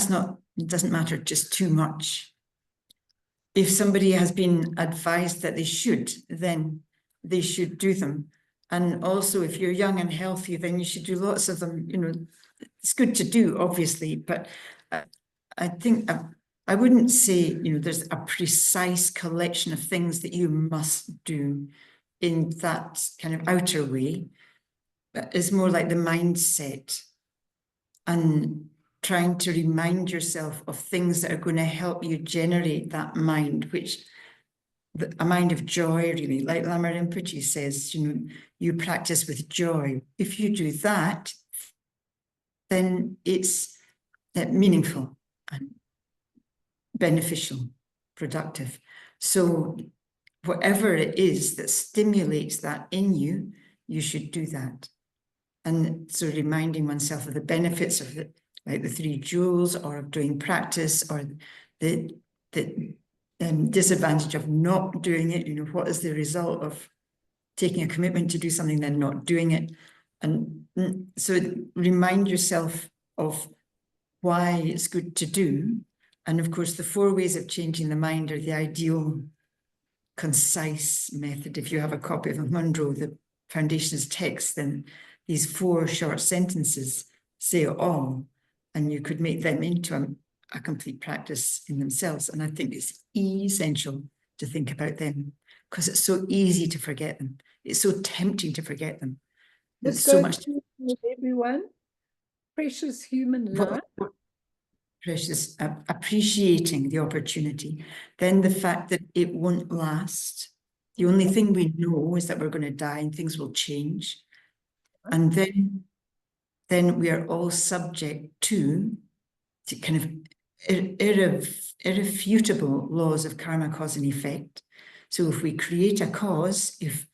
not, it doesn't matter just too much. If somebody has been advised that they should, then they should do them. And also, if you're young and healthy, then you should do lots of them. It's good to do, obviously, but I think I wouldn't say, there's a precise collection of things that you must do in that kind of outer way. It's more like the mindset, and trying to remind yourself of things that are going to help you generate that mind, which a mind of joy, really, like Lama Rinpoche says, you practice with joy. If you do that, then it's meaningful and beneficial, productive. So whatever it is that stimulates that in you, you should do that. And so reminding oneself of the benefits of it, like the 3 jewels, or of doing practice, or the disadvantage of not doing it. You know, what is the result of taking a commitment to do something, then not doing it? And so remind yourself of why it's good to do. And of course, the 4 ways of changing the mind are the ideal, concise method. If you have a copy of Munro, the Foundation's text, then these 4 short sentences say it all, and you could make them into a complete practice in themselves. And I think it's essential to think about them, because it's so easy to forget them. It's so tempting to forget them. There's so much with everyone. Precious human life. Precious, appreciating the opportunity. Then the fact that it won't last. The only thing we know is that we're going to die and things will change. And then we are all subject to kind of irrefutable laws of karma, cause and effect. So if we create a cause, if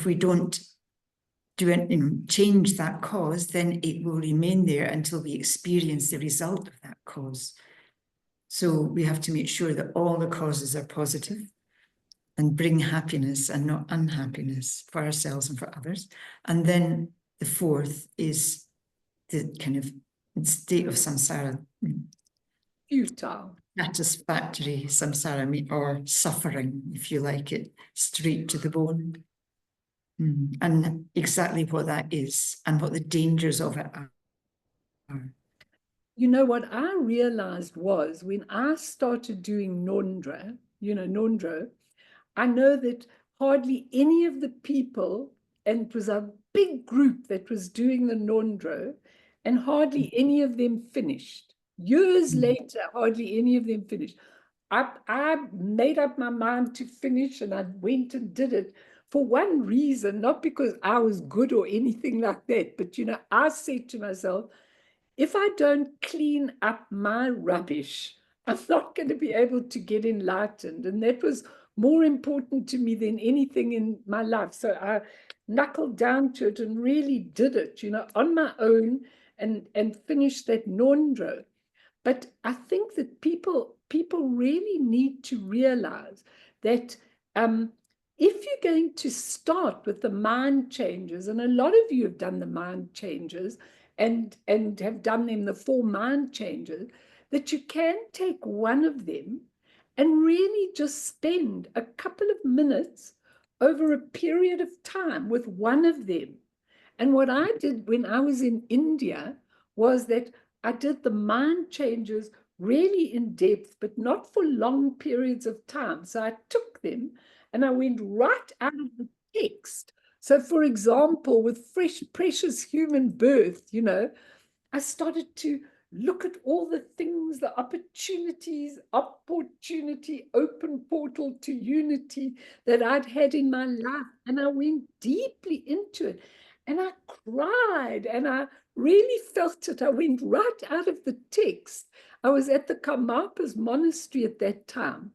we don't do it, change that cause, then it will remain there until we experience the result of that cause. So we have to make sure that all the causes are positive and bring happiness and not unhappiness for ourselves and for others. And then the 4th is the kind of state of samsara. Futile. Satisfactory samsara, or suffering, if you like it, straight to the bone. And exactly what that is and what the dangers of it are. You know, what I realized was when I started doing Nondra, Nondro, I know that hardly any of the people, and it was a big group that was doing the Nondro, and hardly any of them finished. Years later, hardly any of them finished. I made up my mind to finish, and I went and did it for one reason, not because I was good or anything like that, but, I said to myself, if I don't clean up my rubbish, I'm not going to be able to get enlightened. And that was more important to me than anything in my life. So I knuckled down to it and really did it, on my own, and finished that Nondro. But I think that people really need to realize that if you're going to start with the mind changes, and a lot of you have done the mind changes and have done them, the 4 mind changes, that you can take one of them and really just spend a couple of minutes over a period of time with one of them. And what I did when I was in India was that I did the mind changes really in depth, but not for long periods of time. So I took them and I went right out of the text. So, for example, with precious human birth, I started to look at all the things, the opportunity, open portal to unity that I'd had in my life. And I went deeply into it. And I cried and I really felt it. I went right out of the text. I was at the Karmapa's monastery at that time.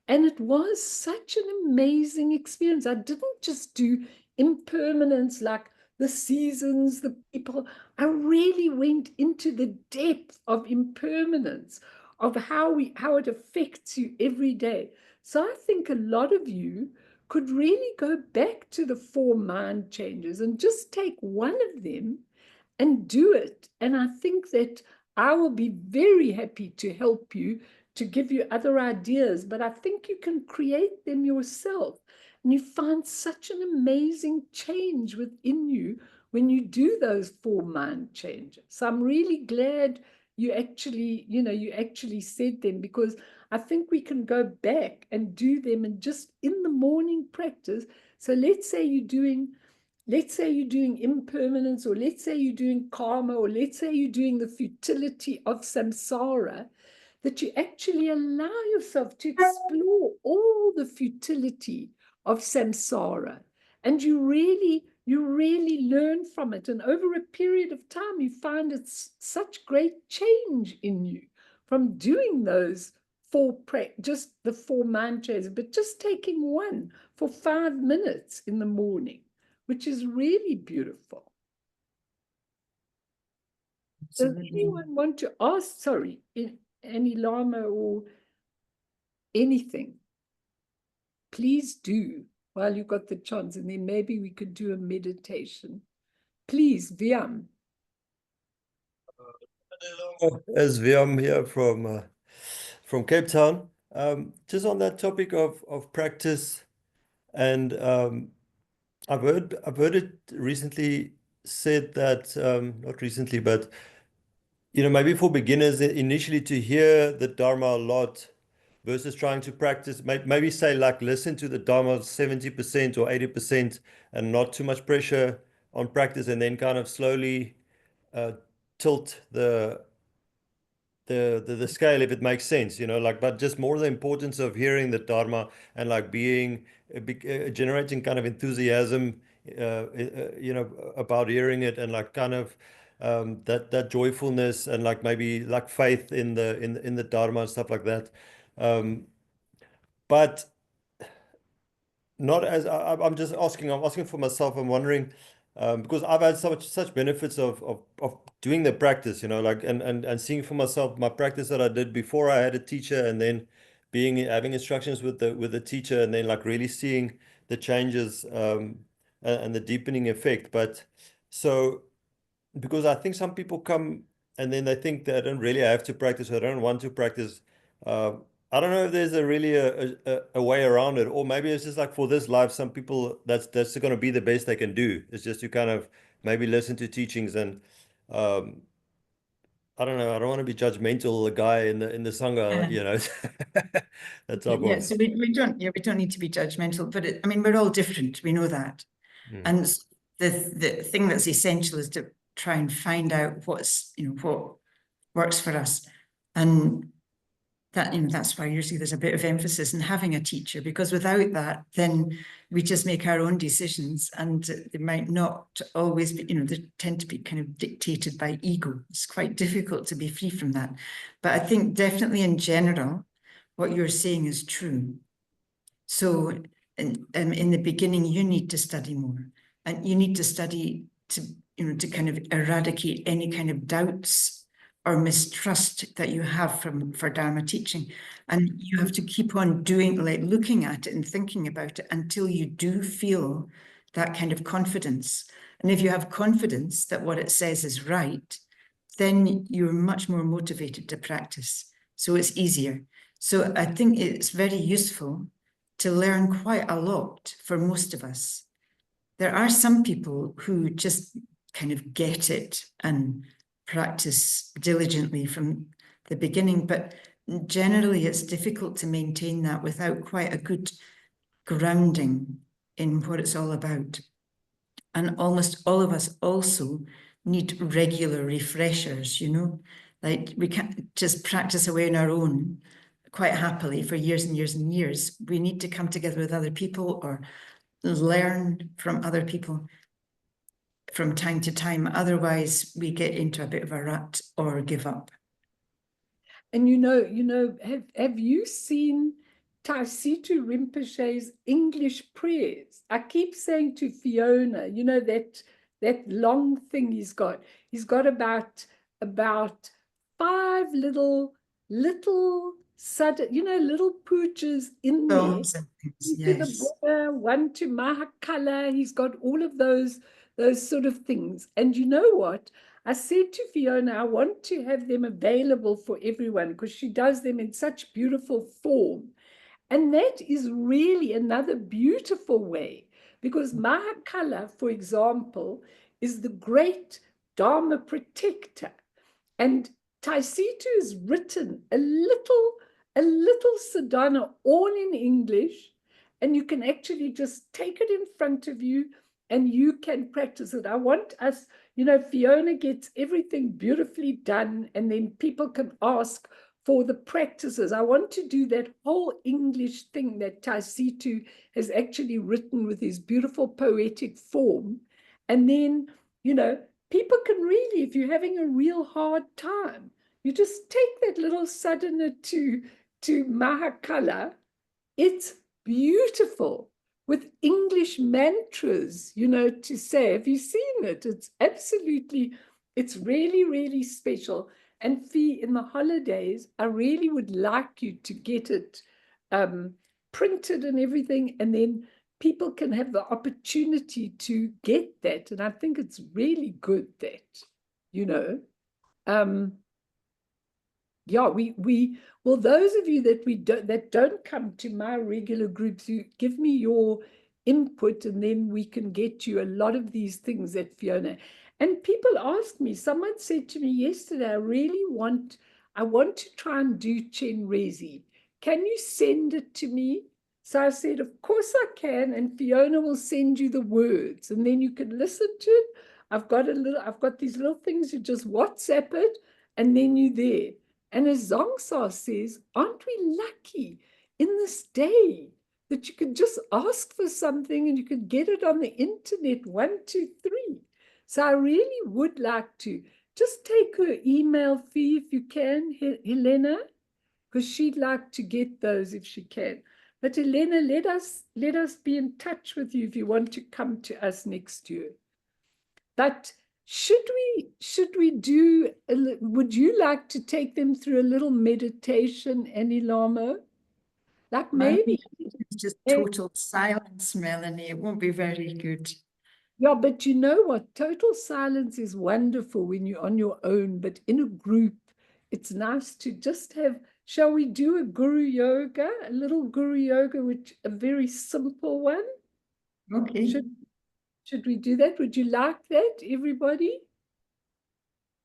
And it was such an amazing experience. I didn't just do impermanence like the seasons, the people. I really went into the depth of impermanence, of how it affects you every day. So I think a lot of you could really go back to the 4 mind changes and just take one of them and do it. And I think that I will be very happy to help you, to give you other ideas, but I think you can create them yourself. And you find such an amazing change within you when you do those 4 mind changes. So I'm really glad you actually said them, because I think we can go back and do them and just in the morning practice. So let's say you're doing impermanence, or let's say you're doing karma, or let's say you're doing the futility of samsara, that you actually allow yourself to explore all the futility of samsara, and you really learn from it. And over a period of time, you find it's such great change in you from doing those just the 4 mantras, but just taking one for 5 minutes in the morning, which is really beautiful. Does anyone want to ask, sorry, Ani Lhamo or anything? Please do while you got the chance, and then maybe we could do a meditation. Please, Viam. As Viam here from Cape Town, just on that topic of practice, and I've heard it recently said that not recently, but maybe for beginners initially to hear the Dharma a lot versus trying to practice, maybe say like listen to the Dharma 70% or 80% and not too much pressure on practice, and then kind of slowly tilt the scale if it makes sense, but just more the importance of hearing the Dharma and like being generating kind of enthusiasm about hearing it, and like kind of that joyfulness and like maybe like faith in the Dharma and stuff like that, but not as I'm just asking. I'm asking for myself. I'm wondering because I've had such benefits of doing the practice, like and seeing for myself my practice that I did before I had a teacher, and then having instructions with the teacher, and then like really seeing the changes and the deepening effect. But so because I think some people come and then they think they don't really have to practice, or they don't want to practice. I don't know if there's a way around it, or maybe it's just like for this life, some people that's going to be the best they can do. It's just to kind of maybe listen to teachings, and I don't know. I don't want to be judgmental. The guy in the sangha, that type Yeah, of. so we don't need to be judgmental, but I mean, we're all different. We know that. And the thing that's essential is to try and find out what works for us. And that, that's why usually there's a bit of emphasis in having a teacher, because without that, then we just make our own decisions, and they might not always be, they tend to be kind of dictated by ego. It's quite difficult to be free from that. But I think definitely in general, what you're saying is true. So in the beginning, you need to study more, and you need to study to kind of eradicate any kind of doubts or mistrust that you have for Dharma teaching. And you have to keep on looking at it and thinking about it until you do feel that kind of confidence. And if you have confidence that what it says is right, then you're much more motivated to practice. So it's easier. So I think it's very useful to learn quite a lot for most of us. There are some people who just kind of get it and practice diligently from the beginning, but generally it's difficult to maintain that without quite a good grounding in what it's all about. And almost all of us also need regular refreshers, like we can't just practice away on our own quite happily for years and years and years. We need to come together with other people or learn from other people from time to time. Otherwise, we get into a bit of a rut or give up. And have you seen Taisitu Rinpoche's English prayers? I keep saying to Fiona, that long thing he's got. He's got about 5 little sudden, little pooches in there. Yes. To the Buddha, one to Mahakala. He's got all of those sort of things. And you know what? I said to Fiona, I want to have them available for everyone because she does them in such beautiful form. And that is really another beautiful way, because Mahakala, for example, is the great Dharma protector. And Taisitu has written a little sadhana all in English, and you can actually just take it in front of you and you can practice it. I want us, Fiona gets everything beautifully done, and then people can ask for the practices. I want to do that whole English thing that Taisitu has actually written with his beautiful poetic form. And then, people can really, if you're having a real hard time, you just take that little sadhana to to Mahakala. It's beautiful with English mantras, you know, to say. Have you seen it? It's absolutely, it's really, really special. And Fee, in the holidays, I really would like you to get it printed and everything, and then people can have the opportunity to get that. And I think it's really good that, you know, yeah, well, those of you that don't come to my regular groups, you give me your input, and then we can get you a lot of these things that Fiona. And people ask me, someone said to me yesterday, I want to try and do Chen Rezi. Can you send it to me? So I said, of course I can, and Fiona will send you the words, and then you can listen to it. I've got these little things, you just WhatsApp it, and then you're there. And as Zongsa says, aren't we lucky in this day that you could just ask for something and you could get it on the internet, 1, 2, 3. So I really would like to just take her email fee if you can, Helena, because she'd like to get those if she can. But Helena, let us be in touch with you if you want to come to us next year. But should we do, would you like to take them through a little meditation, Ani Lhamo? Like maybe. It's just total silence, Melanie. It won't be very good. Yeah, but you know what? Total silence is wonderful when you're on your own, but in a group, it's nice to just have, shall we do a guru yoga, a little guru yoga, which a very simple one? Okay. Should we do that? Would you like that, everybody?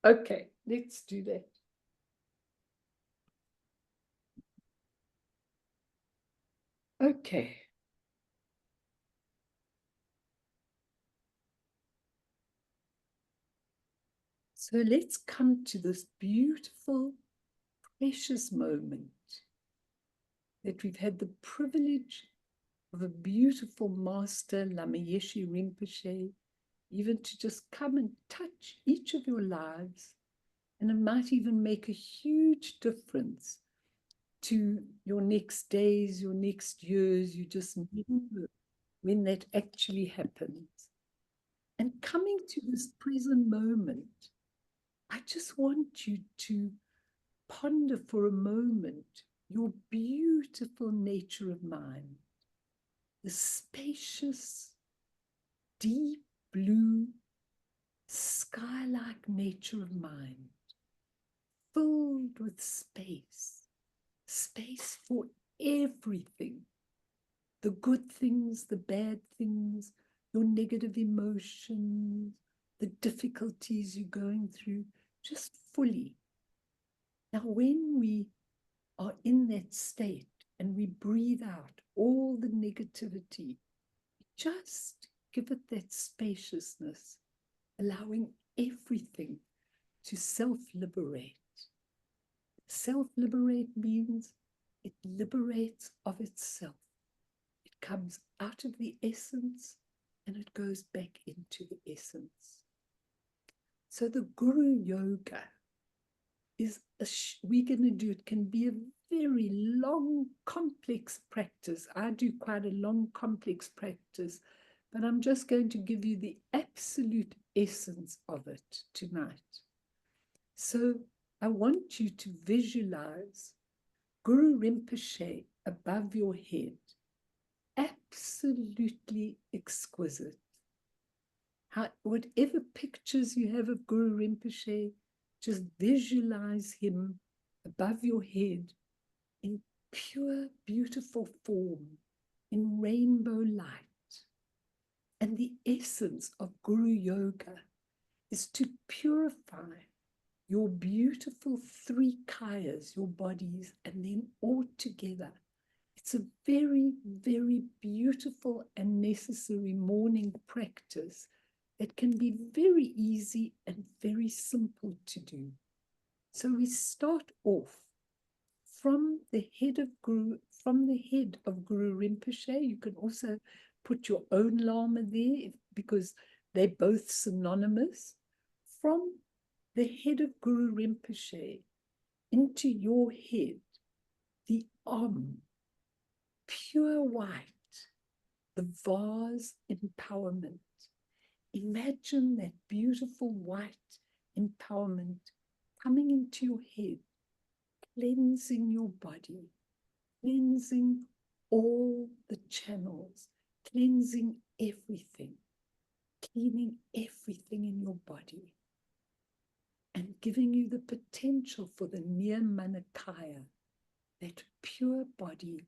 Okay, let's do that. Okay. So let's come to this beautiful, precious moment that we've had the privilege of a beautiful master, Lama Yeshe Rinpoche, even to just come and touch each of your lives. And it might even make a huge difference to your next days, your next years. You just remember when that actually happens. And coming to this present moment, I just want you to ponder for a moment your beautiful nature of mind, the spacious, deep blue, sky-like nature of mind, filled with space for everything, the good things, the bad things, your negative emotions, the difficulties you're going through, just fully. Now, when we are in that state and we breathe out all the negativity, just give it that spaciousness, allowing everything to self-liberate. Self-liberate means it liberates of itself. It comes out of the essence and it goes back into the essence. So the Guru Yoga is, we're going to do, it can be a very long, complex practice. I do quite a long, complex practice, but I'm just going to give you the absolute essence of it tonight. So I want you to visualize Guru Rinpoche above your head, absolutely exquisite. Whatever pictures you have of Guru Rinpoche, just visualize him above your head in pure, beautiful form, in rainbow light. And the essence of Guru Yoga is to purify your beautiful 3 kayas, your bodies, and then all together. It's a very, very beautiful and necessary morning practice that can be very easy and very simple to do. So we start off from the head of Guru Rinpoche. You can also put your own Lama there because they're both synonymous. From the head of Guru Rinpoche into your head, the pure white, the vase empowerment. Imagine that beautiful white empowerment coming into your head, cleansing your body, cleansing all the channels, cleansing everything, cleaning everything in your body, and giving you the potential for the Nirmanakaya, that pure body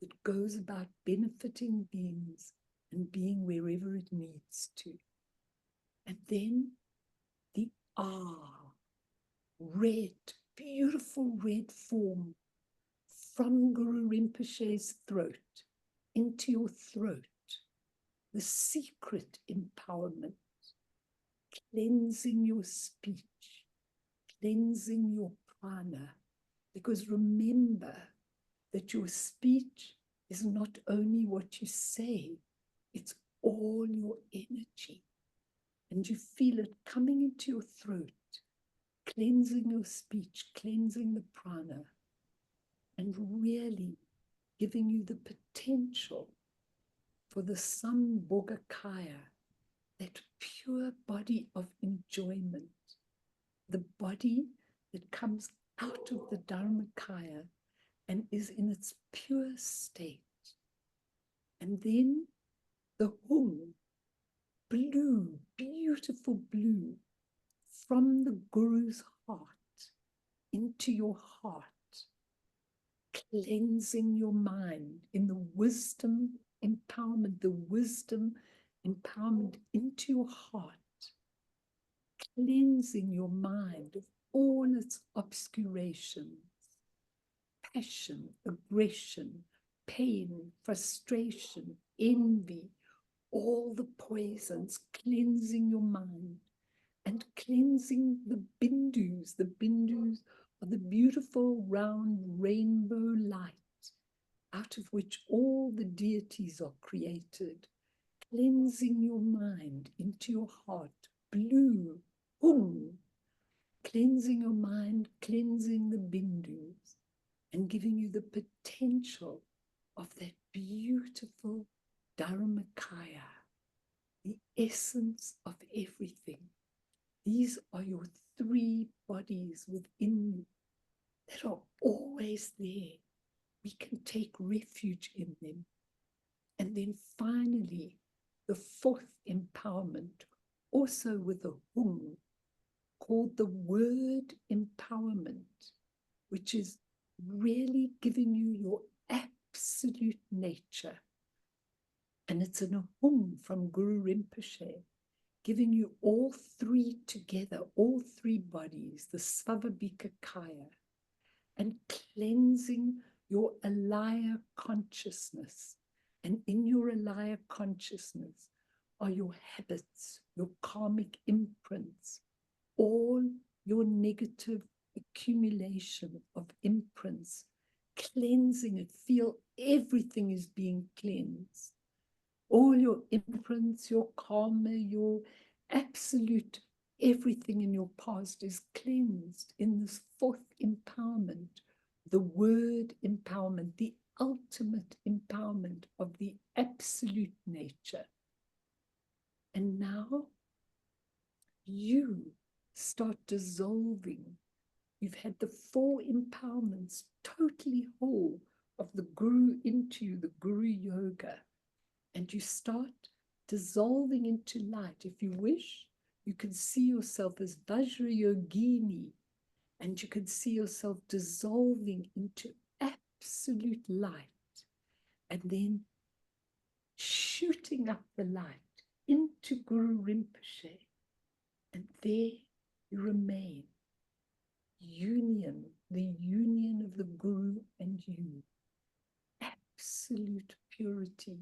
that goes about benefiting beings and being wherever it needs to. And then the red, beautiful red form from Guru Rinpoche's throat into your throat, the secret empowerment, cleansing your speech, cleansing your prana. Because remember that your speech is not only what you say, it's all your energy. And you feel it coming into your throat, cleansing your speech, cleansing the prana, and really giving you the potential for the Sambhogakaya, that pure body of enjoyment, the body that comes out of the Dharmakaya and is in its pure state. And then the hum, blue, beautiful blue, from the Guru's heart into your heart, cleansing your mind in the wisdom empowerment, the wisdom empowerment into your heart, cleansing your mind of all its obscurations, passion, aggression, pain, frustration, envy, all the poisons, cleansing your mind and cleansing the bindus. The bindus are the beautiful round rainbow light out of which all the deities are created, cleansing your mind into your heart, blue, cleansing your mind, cleansing the bindus, and giving you the potential of that beautiful Dharmakaya, the essence of everything. These are your three bodies within you that are always there. We can take refuge in them. And then finally, the fourth empowerment, also with a hum, called the word empowerment, which is really giving you your absolute nature. And it's an hum from Guru Rinpoche, giving you all three together, all three bodies, the Svabhavika Kaya, and cleansing your alaya consciousness. And in your alaya consciousness are your habits, your karmic imprints, all your negative accumulation of imprints, cleansing it. Feel everything is being cleansed. All your imprints, your karma, your absolute everything in your past is cleansed in this fourth empowerment, the word empowerment, the ultimate empowerment of the absolute nature. And now you start dissolving. You've had the four empowerments totally whole of the Guru into you, the Guru Yoga. And you start dissolving into light. If you wish, you can see yourself as Vajrayogini, and you can see yourself dissolving into absolute light, and then shooting up the light into Guru Rinpoche. And there you remain. Union, the union of the Guru and you. Absolute purity,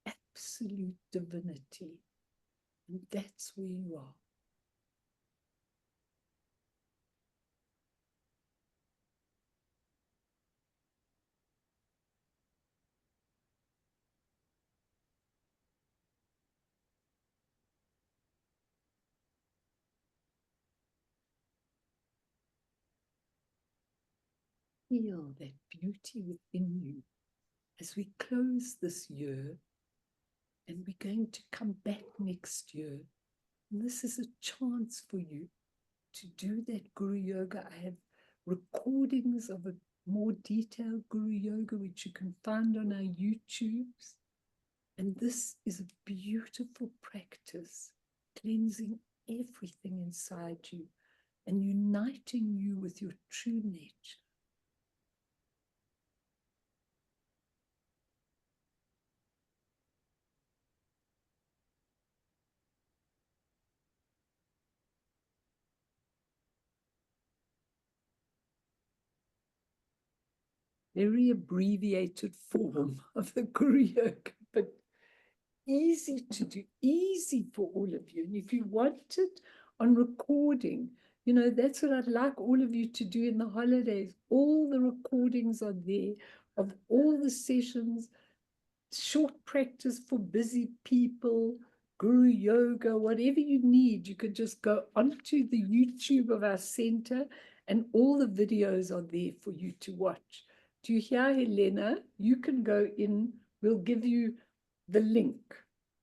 absolute divinity. And that's where you are. feel that beauty within you as we close this year, and we're going to come back next year. And this is a chance for you to do that Guru Yoga. I have recordings of a more detailed Guru Yoga, which you can find on our YouTubes. And this is a beautiful practice, cleansing everything inside you and uniting you with your true nature. Very abbreviated form of the Guru Yoga, but easy to do, easy for all of you. And if you want it on recording, you know, that's what I'd like all of you to do in the holidays. All the recordings are there of all the sessions, short practice for busy people, Guru Yoga, whatever you need. You could just go onto the YouTube of our center and all the videos are there for you to watch. Do you hear, Helena? You can go in. We'll give you the link,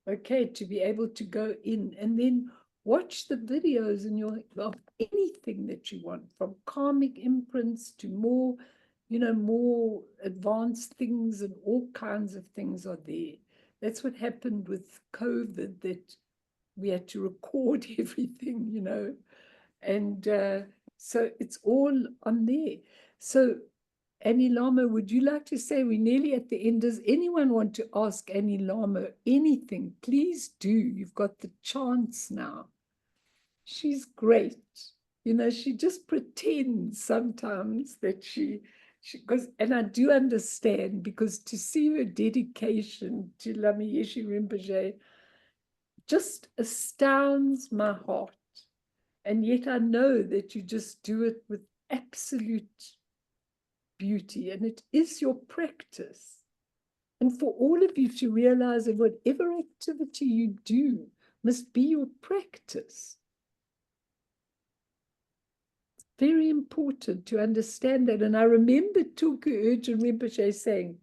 okay, to be able to go in and then watch the videos in your of anything that you want, from karmic imprints to more, you know, more advanced things, and all kinds of things are there. That's what happened with COVID, that we had to record everything, you know, and so it's all on there. So Ani Lhamo, would you like to say, we're nearly at the end. Does anyone want to ask Ani Lhamo anything? Please do. You've got the chance now. She's great. You know, she just pretends sometimes that she goes, and I do understand, because to see her dedication to Lama Yeshe Rinpoche just astounds my heart. And yet I know that you just do it with absolute beauty, and it is your practice. And for all of you to realize that whatever activity you do must be your practice. It's very important to understand that. And I remember Tulku Urgyen Rinpoche saying,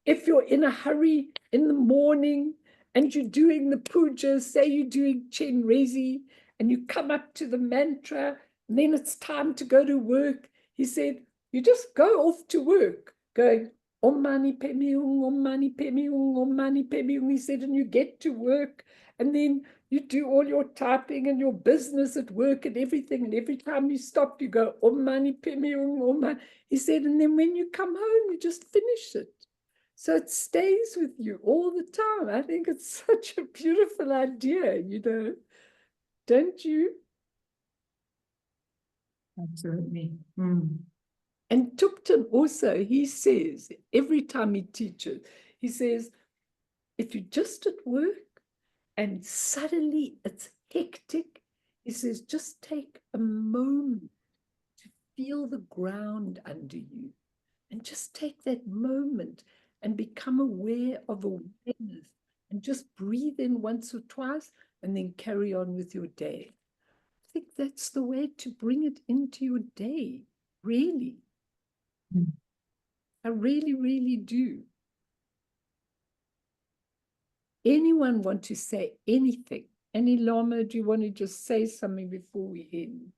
if you're in a hurry in the morning and you're doing the puja, say you're doing Chen Rezi, and you come up to the mantra, and then it's time to go to work, he said, you just go off to work, going, Om Mani Padme Hum, Om Mani Padme Hum, Om Mani Padme Hum. He said, and you get to work, and then you do all your typing and your business at work and everything, and every time you stop, you go, Om Mani Padme Hum, Om Mani. He said, and then when you come home, you just finish it. So it stays with you all the time. I think it's such a beautiful idea, you know, don't you? Absolutely. And Tupten also, he says, every time he teaches, he says, if you're just at work and suddenly it's hectic, he says, just take a moment to feel the ground under you, and just take that moment and become aware of awareness, and just breathe in once or twice and then carry on with your day. I think that's the way to bring it into your day, really. I really, really do. Anyone want to say anything? Ani Lhamo, do you want to just say something before we end?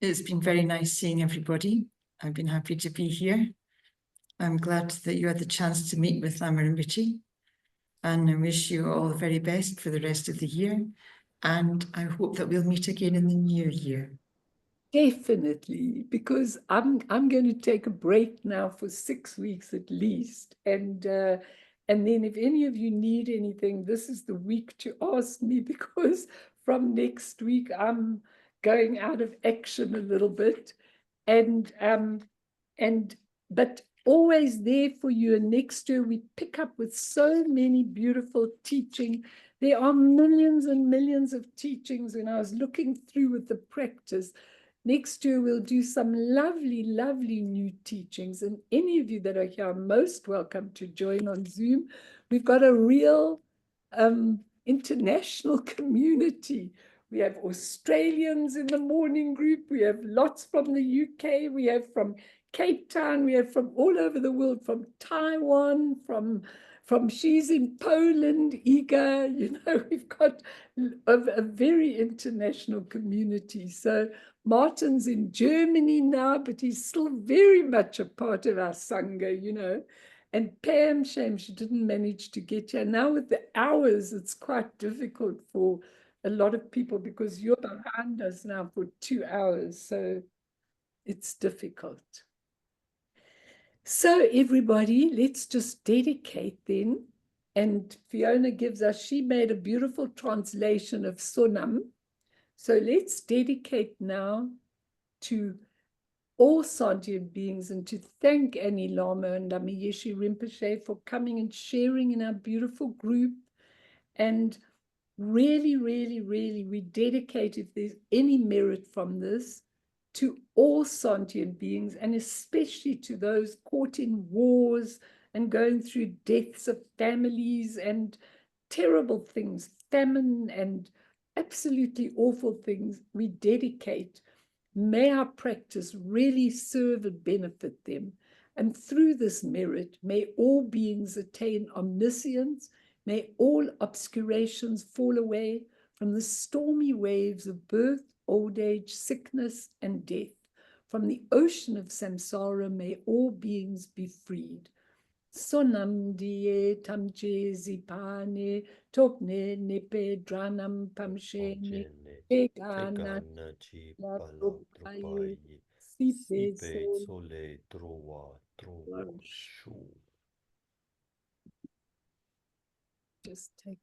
It's been very nice seeing everybody. I've been happy to be here. I'm glad that you had the chance to meet with Lama Rinpoche, and I wish you all the very best for the rest of the year. And I hope that we'll meet again in the new year. Definitely, because I'm going to take a break now for 6 weeks at least, and then if any of you need anything, this is the week to ask me, because from next week I'm going out of action a little bit, but always there for you. And next year we pick up with so many beautiful teaching. There are millions and millions of teachings. When I was looking through with the practice, next year we'll do some lovely, lovely new teachings. And any of you that are here are most welcome to join on Zoom. We've got a real international community We have Australians in the morning group. We have lots from the UK. We have from Cape Town. We have from all over the world, from Taiwan, from she's in Poland, Iga, you know, we've got a very international community. So Martin's in Germany now, but he's still very much a part of our Sangha, you know. And Pam, shame she didn't manage to get here. Now with the hours, it's quite difficult for a lot of people because you're behind us now for 2 hours. So it's difficult. So everybody, let's just dedicate then. And Fiona gives us, she made a beautiful translation of Sonam. So let's dedicate now to all sentient beings and to thank Ani Lhamo and Lama Yeshe Rinpoche for coming and sharing in our beautiful group. And really, really, really, we dedicate, if there's any merit from this, to all sentient beings, and especially to those caught in wars and going through deaths of families and terrible things, famine and absolutely awful things. We dedicate. May our practice really serve and benefit them. And through this merit, may all beings attain omniscience. May all obscurations fall away from the stormy waves of birth, old age, sickness, and death. From the ocean of samsara, may all beings be freed. Sonam die tamche zipane tokne nepe dranam pamshene pegana la propaye sipe sole trova sol. Just take